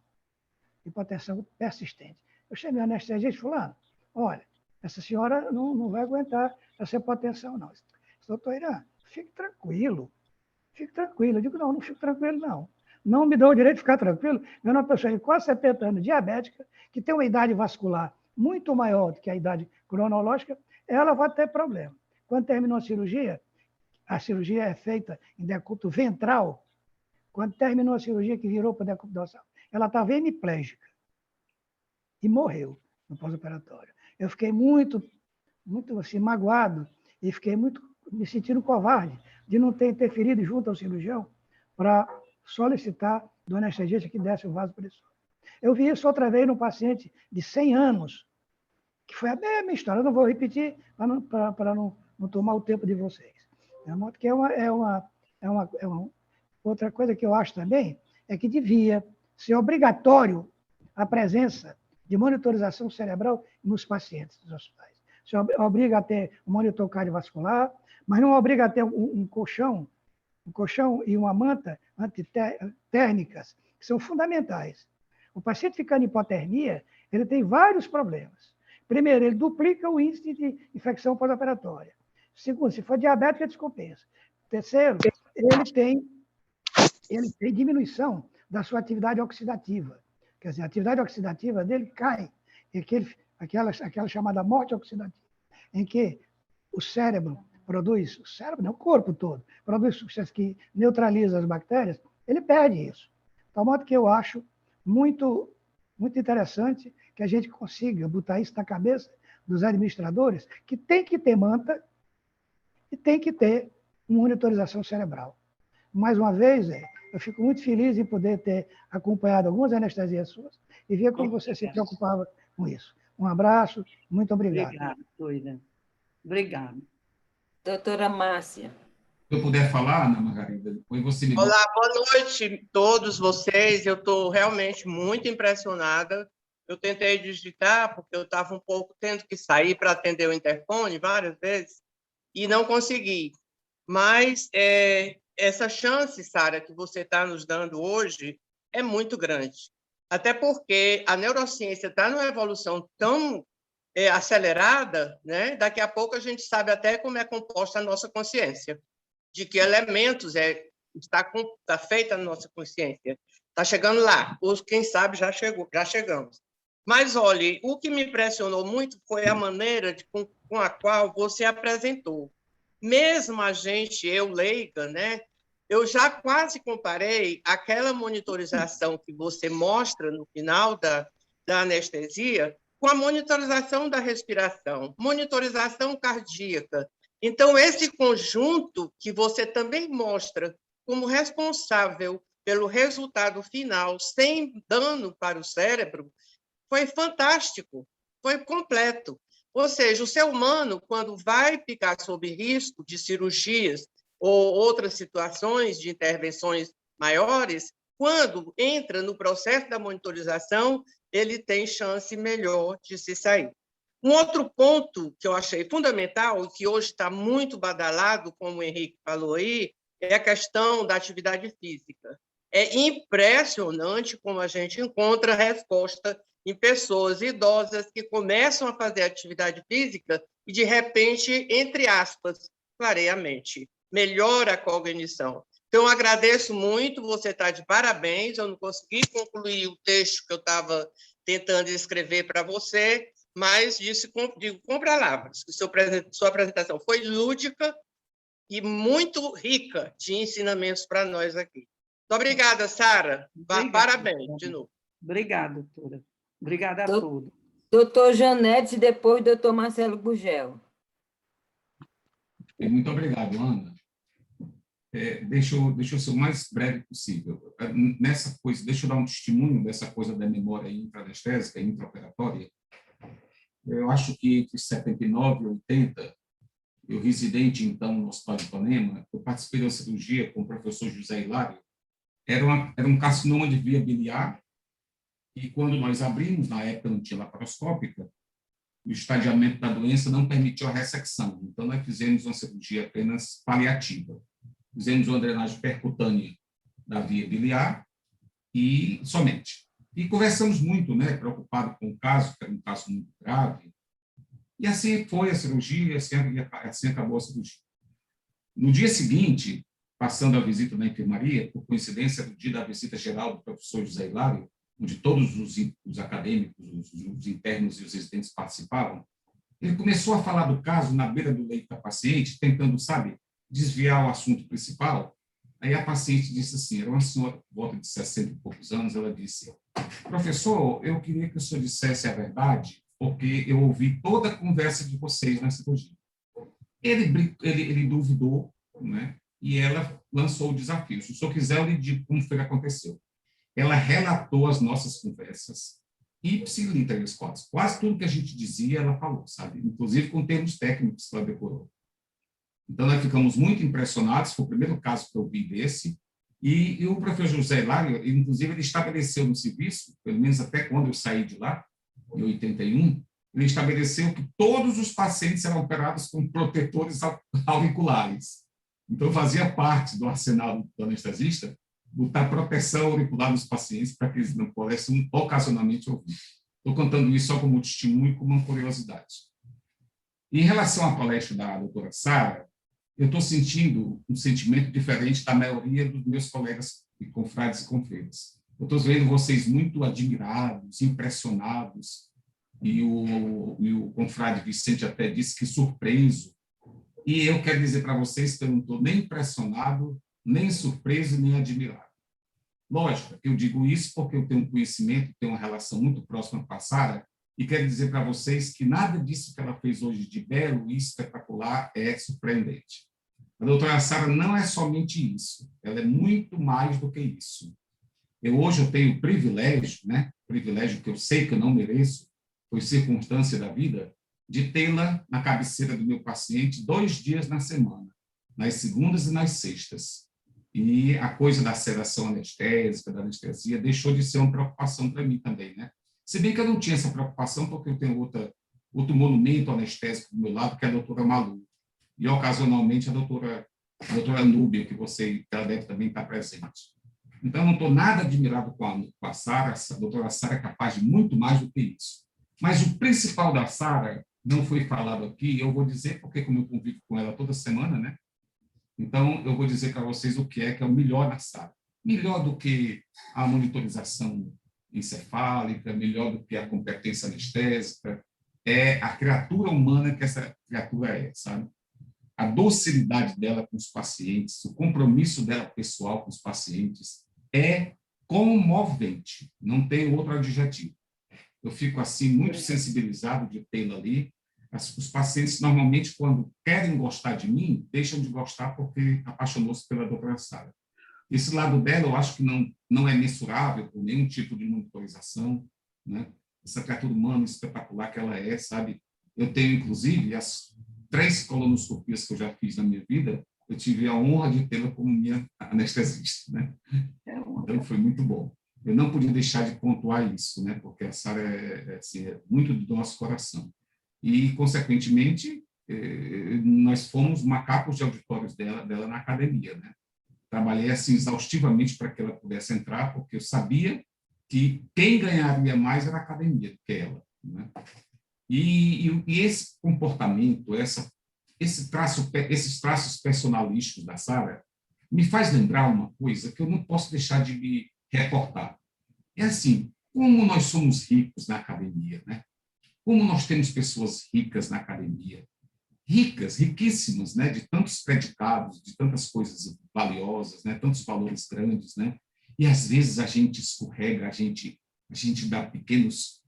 persistente. Eu cheguei ao anestesista fulano, olha, essa senhora não vai aguentar essa hipotensão, não. Doutor Irã, fique tranquilo. Eu digo, não fico tranquilo, não. Não me dou o direito de ficar tranquilo, vendo uma pessoa de quase 70 anos, diabética, que tem uma idade vascular muito maior do que a idade cronológica, ela vai ter problema. Quando terminou a cirurgia é feita em decúbito ventral. Quando terminou a cirurgia, que virou para decúbito dorsal, ela estava hemiplégica e morreu no pós-operatório. Eu fiquei muito assim, magoado e fiquei me sentindo covarde de não ter interferido junto ao cirurgião para solicitar do anestesista que desse o vasopressor. Eu vi isso outra vez num paciente de 100 anos, que foi a mesma história. Eu não vou repetir para não tomar o tempo de vocês. Que outra coisa que eu acho também é que devia ser obrigatório a presença de monitorização cerebral nos pacientes dos hospitais. Você obriga a ter um monitor cardiovascular, mas não obriga a ter um colchão e uma manta antitérmicas, que são fundamentais. O paciente ficando em hipotermia, ele tem vários problemas. Primeiro, ele duplica o índice de infecção pós-operatória. Segundo, se for diabético, ele descompensa. Terceiro, ele tem diminuição da sua atividade oxidativa. Quer dizer, a atividade oxidativa dele cai. Aquela chamada morte oxidativa, em que o cérebro produz, o corpo todo, produz substâncias que neutralizam as bactérias, ele perde isso. De modo que eu acho muito, muito interessante que a gente consiga botar isso na cabeça dos administradores, que tem que ter manta e tem que ter uma monitorização cerebral. Mais uma vez, eu fico muito feliz em poder ter acompanhado algumas anestesias suas e ver como você se preocupava com isso. Um abraço, muito obrigado. Obrigada, Doida. Obrigada. Doutora Márcia. Se eu puder falar, Ana Margarida, depois você me... Olá, boa noite a todos vocês. Eu estou realmente muito impressionada. Eu tentei digitar, porque eu estava um pouco tendo que sair para atender o interfone várias vezes, e não consegui. Mas essa chance, Sara, que você está nos dando hoje, é muito grande. Até porque a neurociência está numa evolução tão acelerada, né? Daqui a pouco a gente sabe até como é composta a nossa consciência, de que elementos está feita a nossa consciência. Está chegando lá. Quem sabe já chegamos. Mas, olhe, o que me impressionou muito foi a maneira com a qual você apresentou. Mesmo a gente, eu leiga, né? Eu já quase comparei aquela monitorização que você mostra no final da anestesia com a monitorização da respiração, monitorização cardíaca. Então, esse conjunto que você também mostra como responsável pelo resultado final, sem dano para o cérebro, foi fantástico, foi completo. Ou seja, o ser humano, quando vai ficar sob risco de cirurgias ou outras situações de intervenções maiores, quando entra no processo da monitorização, ele tem chance melhor de se sair. Um outro ponto que eu achei fundamental e que hoje está muito badalado, como o Henrique falou aí, é a questão da atividade física. É impressionante como a gente encontra resposta em pessoas idosas que começam a fazer atividade física e, de repente, entre aspas, clareia a mente, melhora a cognição. Então, eu agradeço muito, você está de parabéns, eu não consegui concluir o texto que eu estava tentando escrever para você, mas digo com palavras, que sua apresentação foi lúdica e muito rica de ensinamentos para nós aqui. Muito obrigada, Sara. Parabéns, de novo. Obrigada, doutora. Obrigada a todos. Doutor Janete e depois doutor Marcelo Gugel. Muito obrigado, Ana. Deixa eu ser o mais breve possível. Nessa coisa, deixa eu dar um testemunho dessa coisa da memória intra-anestésica, intraoperatória. Eu acho que entre 79 e 80, eu residente, então, no Hospital de Ipanema, eu participei da cirurgia com o professor José Hilário. Era um carcinoma de via biliar, e quando nós abrimos, na época não tinha laparoscópica, o estadiamento da doença não permitiu a ressecção. Então, nós fizemos uma cirurgia apenas paliativa. Fizemos uma drenagem percutânea da via biliar e somente. E conversamos muito, né, preocupado com o caso, que era um caso muito grave. E assim foi a cirurgia, assim acabou a cirurgia. No dia seguinte, passando a visita na enfermaria, por coincidência do dia da visita geral do professor José Hilário, onde todos os acadêmicos, os internos e os residentes participavam, ele começou a falar do caso na beira do leito da paciente, tentando, sabe, desviar o assunto principal. Aí a paciente disse assim, era uma senhora por volta de 60 e poucos anos, ela disse, professor, eu queria que o senhor dissesse a verdade, porque eu ouvi toda a conversa de vocês na cirurgia. Ele duvidou, né? E ela lançou o desafio. Se o senhor quiser, eu lhe digo como foi que aconteceu. Ela relatou as nossas conversas, ipsis literis, quase tudo que a gente dizia, ela falou, sabe? Inclusive com termos técnicos que ela decorou. Então, nós ficamos muito impressionados, foi o primeiro caso que eu vi desse, e o professor José Hilário, inclusive, ele estabeleceu no serviço, pelo menos até quando eu saí de lá, em 81, ele estabeleceu que todos os pacientes eram operados com protetores auriculares. Então, fazia parte do arsenal do anestesista botar proteção auricular nos pacientes para que eles não pudessem ocasionalmente ouvir. Estou contando isso só como testemunho e como uma curiosidade. Em relação à palestra da doutora Sara, eu estou sentindo um sentimento diferente da maioria dos meus colegas e confrades e confreiras. Eu estou vendo vocês muito admirados, impressionados, e o confrade Vicente até disse que surpreso. E eu quero dizer para vocês que eu não estou nem impressionado, nem surpreso, nem admirado. Lógico que eu digo isso porque eu tenho um conhecimento, tenho uma relação muito próxima com a Sara, e quero dizer para vocês que nada disso que ela fez hoje de belo e espetacular é surpreendente. A doutora Sara não é somente isso, ela é muito mais do que isso. Hoje eu tenho o privilégio, né? Privilégio que eu sei que eu não mereço, por circunstância da vida, de tê-la na cabeceira do meu paciente 2 dias na semana, nas segundas e nas sextas. E a coisa da sedação anestésica, da anestesia, deixou de ser uma preocupação para mim também, né? Se bem que eu não tinha essa preocupação, porque eu tenho outro monumento anestésico do meu lado, que é a doutora Malu. E, ocasionalmente, a doutora Núbia, que ela deve também estar presente. Então, eu não estou nada admirado com a Sara. A doutora Sara é capaz de muito mais do que isso. Mas o principal da Sara não foi falado aqui, eu vou dizer, porque como eu convivo com ela toda semana, né? Então, eu vou dizer para vocês o que é o melhor na Sara. Melhor do que a monitorização encefálica, melhor do que a competência anestésica, é a criatura humana que essa criatura é, sabe? A docilidade dela com os pacientes, o compromisso dela pessoal com os pacientes é comovente, não tem outro adjetivo. Eu fico, assim, muito sensibilizado de tê-la ali. Os pacientes, normalmente, quando querem gostar de mim, deixam de gostar porque apaixonou-se pela doutora Sara. Esse lado dela, eu acho que não é mensurável por nenhum tipo de monitorização, né? Essa criatura humana espetacular que ela é, sabe? Eu tenho, inclusive, as 3 colonoscopias que eu já fiz na minha vida, eu tive a honra de tê-la como minha anestesista, né? Então, foi muito bom. Eu não podia deixar de pontuar isso, né? Porque a Sara assim, é muito do nosso coração. E, consequentemente, nós fomos macacos de auditórios dela na academia, né? Trabalhei assim exaustivamente para que ela pudesse entrar, porque eu sabia que quem ganharia mais era a academia do que ela, né? E esse comportamento, esses traços personalísticos da Sara me faz lembrar uma coisa que eu não posso deixar de me reportar. É assim, como nós somos ricos na academia, né? Como nós temos pessoas ricas na academia, ricas, riquíssimas, né? De tantos predicados, de tantas coisas valiosas, né? Tantos valores grandes, né? E às vezes a gente escorrega, a gente dá pequenos,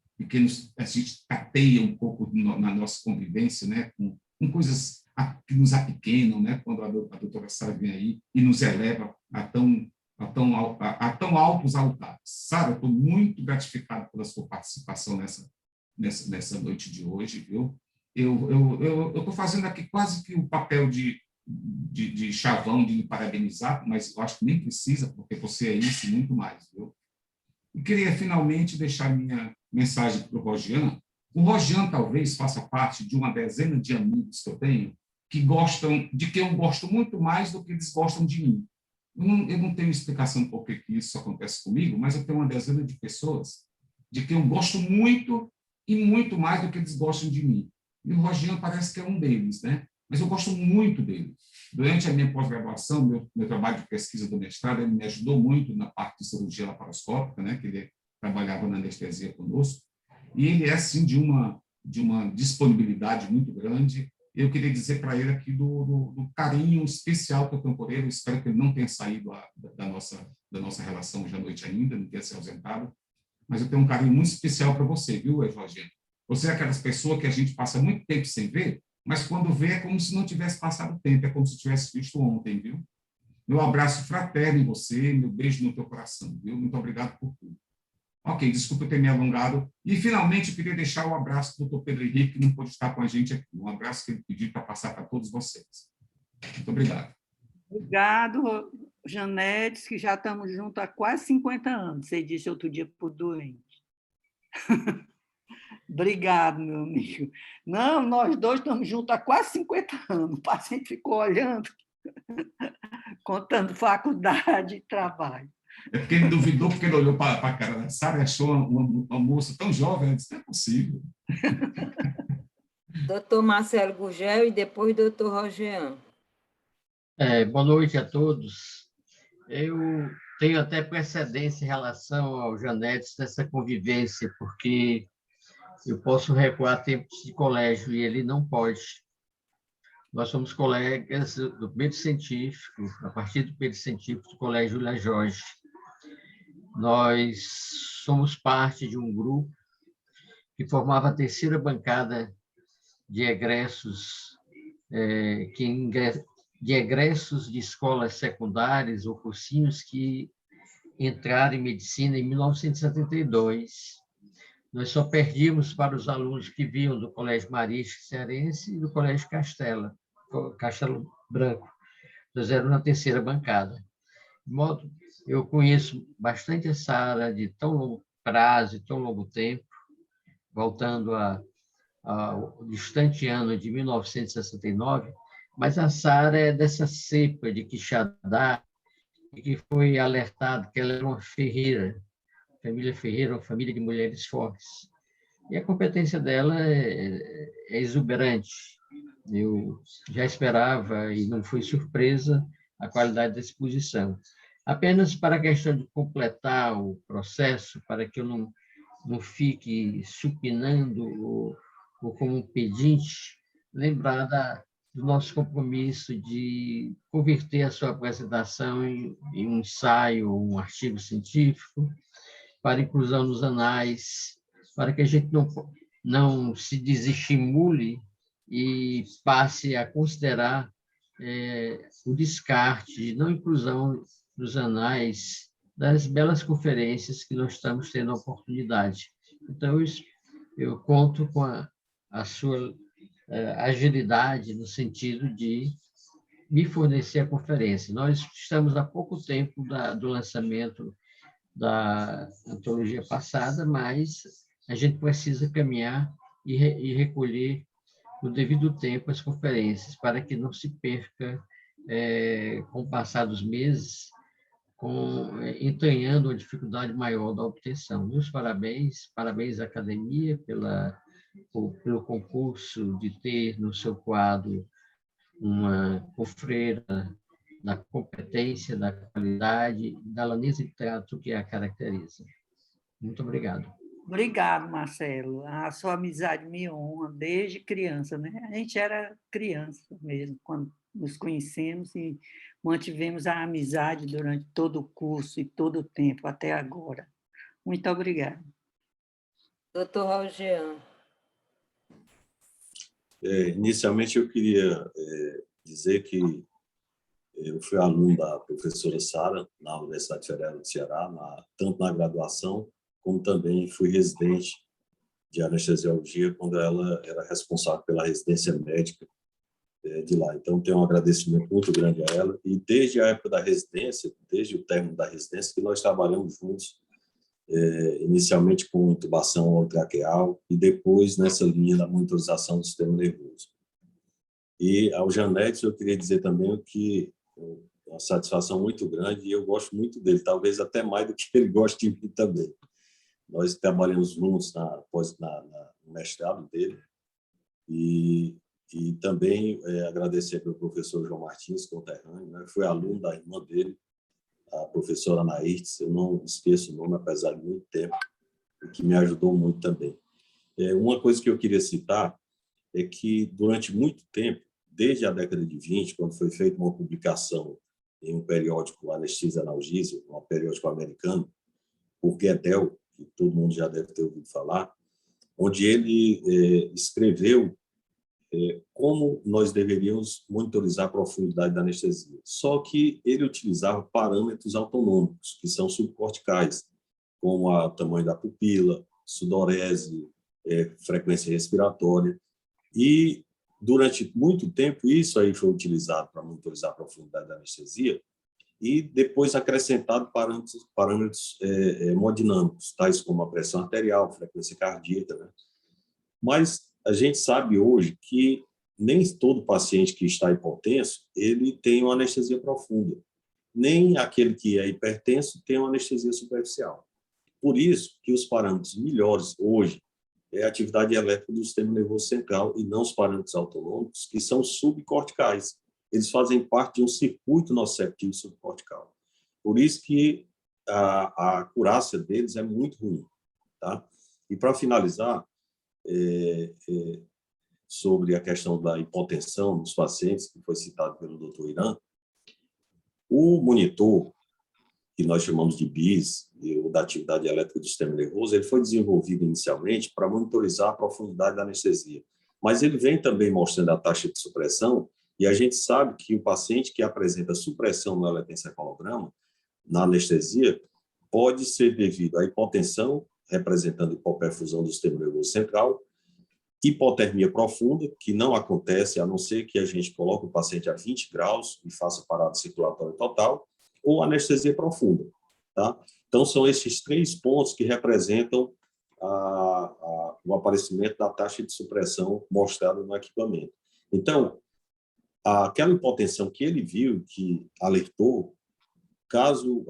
a gente tateia um pouco na nossa convivência, né? Com coisas que nos apequenam, né? Quando a doutora Sara vem aí e nos eleva a tão altos altares. Sara, estou muito gratificado pela sua participação nessa noite de hoje, viu? Eu estou fazendo aqui quase que o papel de chavão, de me parabenizar, mas eu acho que nem precisa, porque você é isso e muito mais, viu? E queria, finalmente, deixar minha mensagem para o Rogian. O Rogian, talvez, faça parte de uma dezena de amigos que eu tenho que gostam, de quem eu gosto muito mais do que eles gostam de mim. Eu não tenho explicação por que isso acontece comigo, mas eu tenho uma dezena de pessoas de quem eu gosto muito e muito mais do que eles gostam de mim. E o Rogian parece que é um deles, né? Mas eu gosto muito dele. Durante a minha pós-graduação, meu trabalho de pesquisa do mestrado, ele me ajudou muito na parte de cirurgia laparoscópica, né? Que ele trabalhava na anestesia conosco. E ele é, assim, de uma disponibilidade muito grande. Eu queria dizer para ele aqui do carinho especial que eu tenho por ele. Eu espero que ele não tenha saído da nossa relação hoje à noite ainda, não tenha se ausentado. Mas eu tenho um carinho muito especial para você, viu, Rogian? Você é aquelas pessoas que a gente passa muito tempo sem ver, mas quando vê é como se não tivesse passado tempo, é como se tivesse visto ontem, viu? Meu abraço fraterno em você, meu beijo no teu coração, viu? Muito obrigado por tudo. Ok, desculpa eu ter me alongado. E, finalmente, eu queria deixar o abraço do Dr. Pedro Henrique, que não pôde estar com a gente aqui. Um abraço que ele pediu para passar para todos vocês. Muito obrigado. Obrigado, Janetes, que já estamos juntos há quase 50 anos. Você disse outro dia por doente. Obrigado, meu amigo. Não, nós dois estamos juntos há quase 50 anos. O paciente ficou olhando, contando faculdade e trabalho. É porque ele duvidou, porque ele olhou para a cara da Sara e achou uma moça tão jovem, ele disse, não é possível. Doutor Marcelo Gurgel e depois doutor Rogian. Boa noite a todos. Eu tenho até precedência em relação ao Janetes nessa convivência, porque eu posso recuar tempos de colégio e ele não pode. Nós somos colegas do Pedro Científico, a partir do Pedro Científico do Colégio Júlia Jorge. Nós somos parte de um grupo que formava a terceira bancada de egressos, de egressos de escolas secundárias ou cursinhos que entraram em medicina em 1972. Nós só perdíamos para os alunos que vinham do Colégio Marista Cearense e do Colégio Castelo Branco. Nós éramos na terceira bancada. De modo, eu conheço bastante a Sara de tão longo prazo e tão longo tempo, voltando ao distante ano de 1969, mas a Sara é dessa cepa de Quixadá, que foi alertado que ela era uma ferreira, família Ferreira, uma família de mulheres fortes. E a competência dela é exuberante. Eu já esperava, e não foi surpresa, a qualidade da exposição. Apenas para a questão de completar o processo, para que eu não fique supinando ou como um pedinte, lembrar do nosso compromisso de converter a sua apresentação em um ensaio, um artigo científico, para inclusão nos anais, para que a gente não se desestimule e passe a considerar o descarte, não inclusão nos anais das belas conferências que nós estamos tendo a oportunidade. Então, eu conto com a a sua agilidade no sentido de me fornecer a conferência. Nós estamos há pouco tempo do lançamento da antologia passada, mas a gente precisa caminhar e recolher no devido tempo as conferências, para que não se perca, com o passar dos meses, entranhando a dificuldade maior da obtenção. Meus parabéns à academia pelo concurso de ter no seu quadro uma confreira da competência, da qualidade, da laneza de trato que a caracteriza. Muito obrigado. Obrigado, Marcelo. A sua amizade me honra desde criança, né? A gente era criança mesmo, quando nos conhecemos e mantivemos a amizade durante todo o curso e todo o tempo, até agora. Muito obrigada. Doutor Raul Jean. Inicialmente, eu queria dizer que eu fui aluno da professora Sara, na Universidade Federal do Ceará, tanto na graduação, como também fui residente de anestesiologia quando ela era responsável pela residência médica de lá. Então, tenho um agradecimento muito grande a ela. E desde a época da residência, desde o término da residência, que nós trabalhamos juntos, inicialmente com intubação orotraqueal e depois nessa linha da monitorização do sistema nervoso. E ao Janetes, eu queria dizer também que é uma satisfação muito grande e eu gosto muito dele, talvez até mais do que ele goste de mim também. Nós trabalhamos juntos no mestrado dele e também agradecer ao professor João Martins, conterrâneo, né? Fui aluno da irmã dele, a professora Nairtes, eu não esqueço o nome, apesar de muito tempo, e que me ajudou muito também. Uma coisa que eu queria citar é que, durante muito tempo, desde a década de 20, quando foi feita uma publicação em um periódico Anesthesia Analgesia, um periódico americano, por Guedel, que todo mundo já deve ter ouvido falar, onde ele escreveu como nós deveríamos monitorizar a profundidade da anestesia. Só que ele utilizava parâmetros autonômicos, que são subcorticais, como o tamanho da pupila, sudorese, frequência respiratória. E, durante muito tempo, isso aí foi utilizado para monitorizar a profundidade da anestesia e depois acrescentado parâmetros hemodinâmicos, tais como a pressão arterial, frequência cardíaca, né? Mas a gente sabe hoje que nem todo paciente que está hipotenso ele tem uma anestesia profunda. Nem aquele que é hipertenso tem uma anestesia superficial. Por isso que os parâmetros melhores hoje é a atividade elétrica do sistema nervoso central e não os parâmetros autonômicos, que são subcorticais. Eles fazem parte de um circuito nociceptivo subcortical. Por isso que a acurácia deles é muito ruim. Tá? E, para finalizar, sobre a questão da hipotensão dos pacientes, que foi citado pelo Dr. Irã, o monitor, que nós chamamos de BIS, ou da atividade elétrica do sistema nervoso, ele foi desenvolvido inicialmente para monitorizar a profundidade da anestesia. Mas ele vem também mostrando a taxa de supressão, e a gente sabe que o paciente que apresenta supressão no eletroencefalograma, na anestesia, pode ser devido à hipotensão, representando hipoperfusão do sistema nervoso central, hipotermia profunda, que não acontece a não ser que a gente coloque o paciente a 20 graus e faça parada circulatória total, ou anestesia profunda. Tá? Então, são esses 3 pontos que representam o aparecimento da taxa de supressão mostrada no equipamento. Então, aquela hipotensão que ele viu, que alertou, caso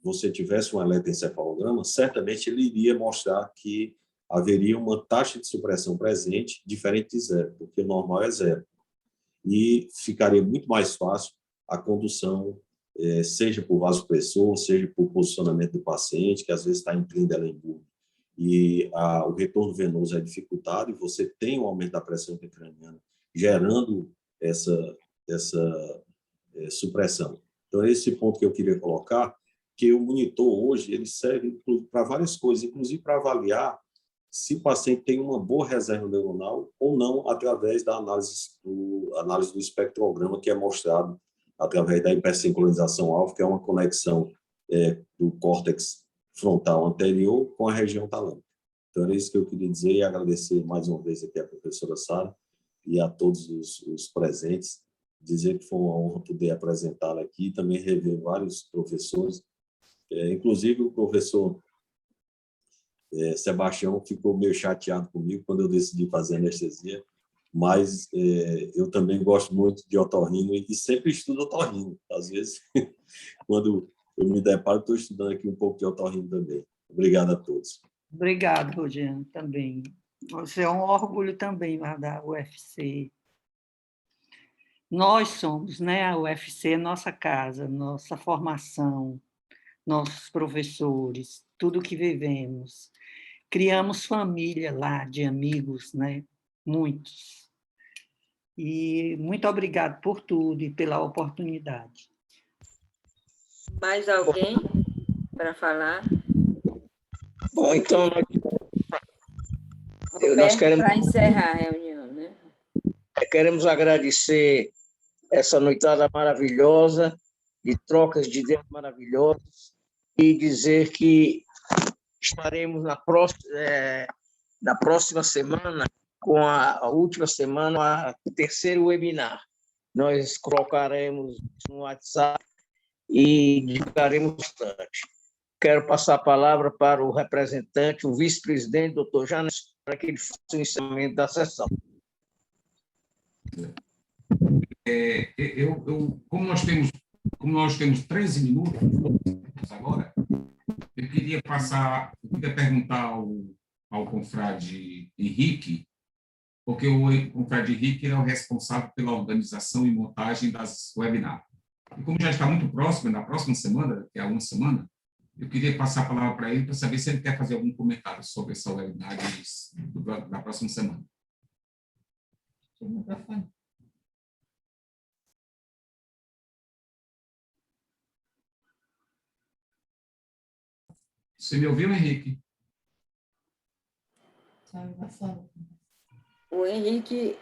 você tivesse um eletroencefalograma, certamente ele iria mostrar que haveria uma taxa de supressão presente diferente de 0, porque o normal é 0. E ficaria muito mais fácil a condução, seja por vasopressor, seja por posicionamento do paciente, que às vezes está em Trendelenburg, e o retorno venoso é dificultado, e você tem um aumento da pressão intracraniana, gerando essa supressão. Então, esse ponto que eu queria colocar, que o monitor hoje ele serve para várias coisas, inclusive para avaliar se o paciente tem uma boa reserva neuronal ou não, através da análise do espectrograma, que é mostrado através da hipersincronização alfa, que é uma conexão do córtex frontal anterior com a região talâmica. Então, era isso que eu queria dizer e agradecer mais uma vez aqui a professora Sara e a todos os presentes, dizer que foi uma honra poder apresentá-la aqui e também rever vários professores, inclusive o professor Sebastião ficou meio chateado comigo quando eu decidi fazer anestesia, mas eu também gosto muito de otorrino e sempre estudo otorrino. Às vezes, quando eu me deparo, estou estudando aqui um pouco de otorrino também. Obrigado a todos. Obrigado, Rodiano, também. Você é um orgulho também lá da UFC. Nós somos, né? A UFC é nossa casa, nossa formação, nossos professores, tudo que vivemos. Criamos família lá, de amigos, né? Muitos. E muito obrigado por tudo e pela oportunidade. Mais alguém para falar? Bom, então, nós queremos... Para encerrar a reunião, né? Queremos agradecer essa noitada maravilhosa, de trocas de ideias maravilhosas, e dizer que estaremos na próxima semana, com a última semana, o terceiro webinar. Nós colocaremos no WhatsApp e divulgaremos bastante. Quero passar a palavra para o representante, o vice-presidente, doutor Janes, para que ele faça o encerramento da sessão. Como nós temos 13 minutos agora, eu queria perguntar ao confrade Henrique, porque o confrade Henrique é o responsável pela organização e montagem das webinars. E como já está muito próximo, na próxima semana, que é uma semana, eu queria passar a palavra para ele para saber se ele quer fazer algum comentário sobre essa webinar da próxima semana. Você me ouviu, Henrique? O Henrique,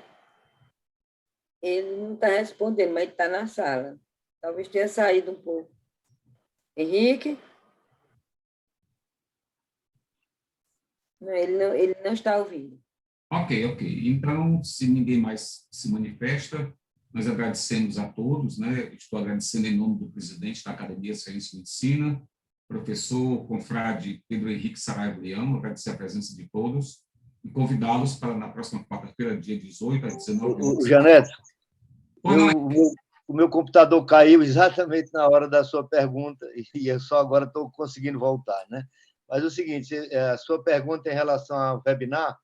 ele não está respondendo, mas ele está na sala. Talvez tenha saído um pouco. Henrique? Não, ele não está ouvindo. Ok. Então, se ninguém mais se manifesta, nós agradecemos a todos, né? Estou agradecendo em nome do presidente da Academia de Ciência e Medicina, professor confrade Pedro Henrique Saraiva Leão, agradecer a presença de todos e convidá-los para na próxima quarta-feira, dia 18 às 19 horas. Janete, o meu computador caiu exatamente na hora da sua pergunta e eu só agora estou conseguindo voltar, né? Mas é o seguinte, a sua pergunta em relação ao webinar,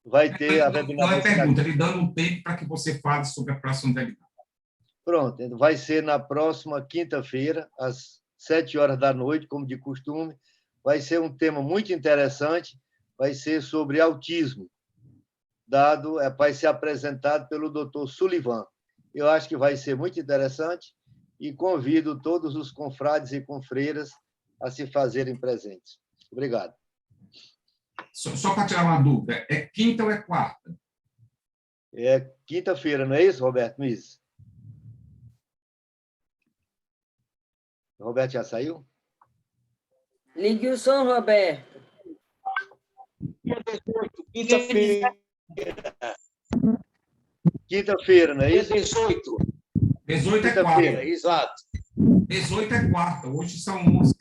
vai ter a webinar... Não é pergunta, ele dando um tempo para que você fale sobre a próxima webinar. Pronto, vai ser na próxima quinta-feira, às 19h, como de costume. Vai ser um tema muito interessante, vai ser sobre autismo, vai ser apresentado pelo Dr. Sullivan. Eu acho que vai ser muito interessante e convido todos os confrades e confreiras a se fazerem presentes. Obrigado. Só para tirar uma dúvida, é quinta ou é quarta? É quinta-feira, não é isso, Roberto Mises? O Roberto já saiu? Ligue o som, Roberto. Quinta-feira. Quinta-feira, não é isso? 18. 18 é quarta. Exato. 18 é quarta, hoje são 11.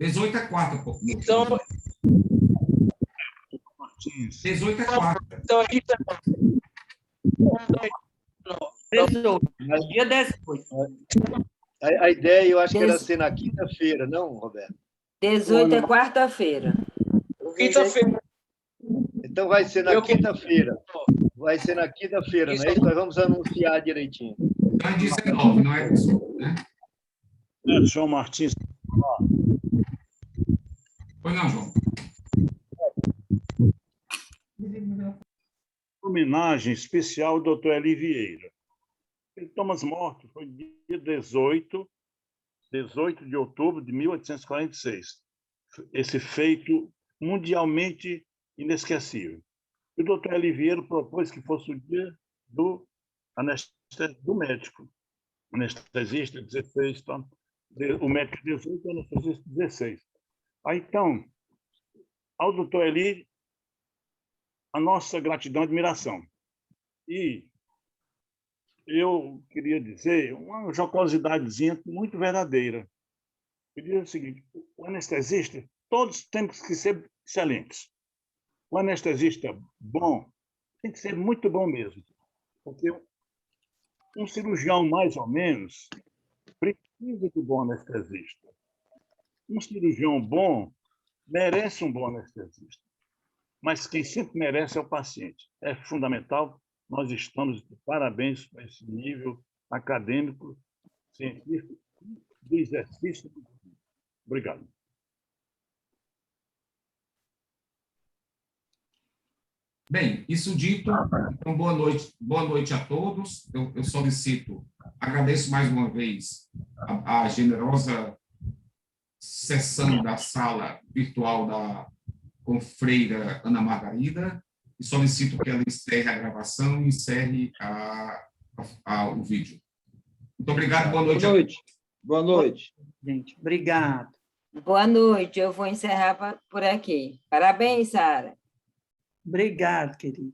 18 é quarta. Então... 18 é quarta. Então, a gente... 18, dia 18. A ideia, eu acho que era ser na quinta-feira, não, Roberto? 18 é quarta-feira. Quinta-feira. Então, vai ser na quinta-feira. Vai ser na quinta-feira, não é isso? Nós vamos anunciar direitinho. Então, é 19, não é 18, né? João Martins. Pois não, João. Homenagem especial ao Dr. Eli Vieira. Thomas More foi dia 18 de outubro de 1846. Esse feito mundialmente inesquecível. E o Dr. Eli Vieira propôs que fosse o dia do médico. Anestesista, 16, então, o médico 18 e o anestesista 16. Então, ao doutor Eli a nossa gratidão e admiração. E eu queria dizer uma jocosidadezinha muito verdadeira. Eu diria o seguinte: o anestesista, todos temos que ser excelentes. O anestesista bom tem que ser muito bom mesmo, porque um cirurgião, mais ou menos, precisa de um bom anestesista. Um cirurgião bom merece um bom anestesista, mas quem sempre merece é o paciente. É fundamental. Nós estamos de parabéns com esse nível acadêmico, científico, de exercício. Obrigado. Bem, isso dito, então, boa noite a todos. Eu solicito, agradeço mais uma vez a generosa sessão da sala virtual da confreira Ana Margarida e solicito que ela encerre a gravação e encerre o vídeo. Muito obrigado, boa noite. Boa noite. Boa noite. Gente, obrigado. Boa noite, eu vou encerrar por aqui. Parabéns, Sara. Obrigado, querida.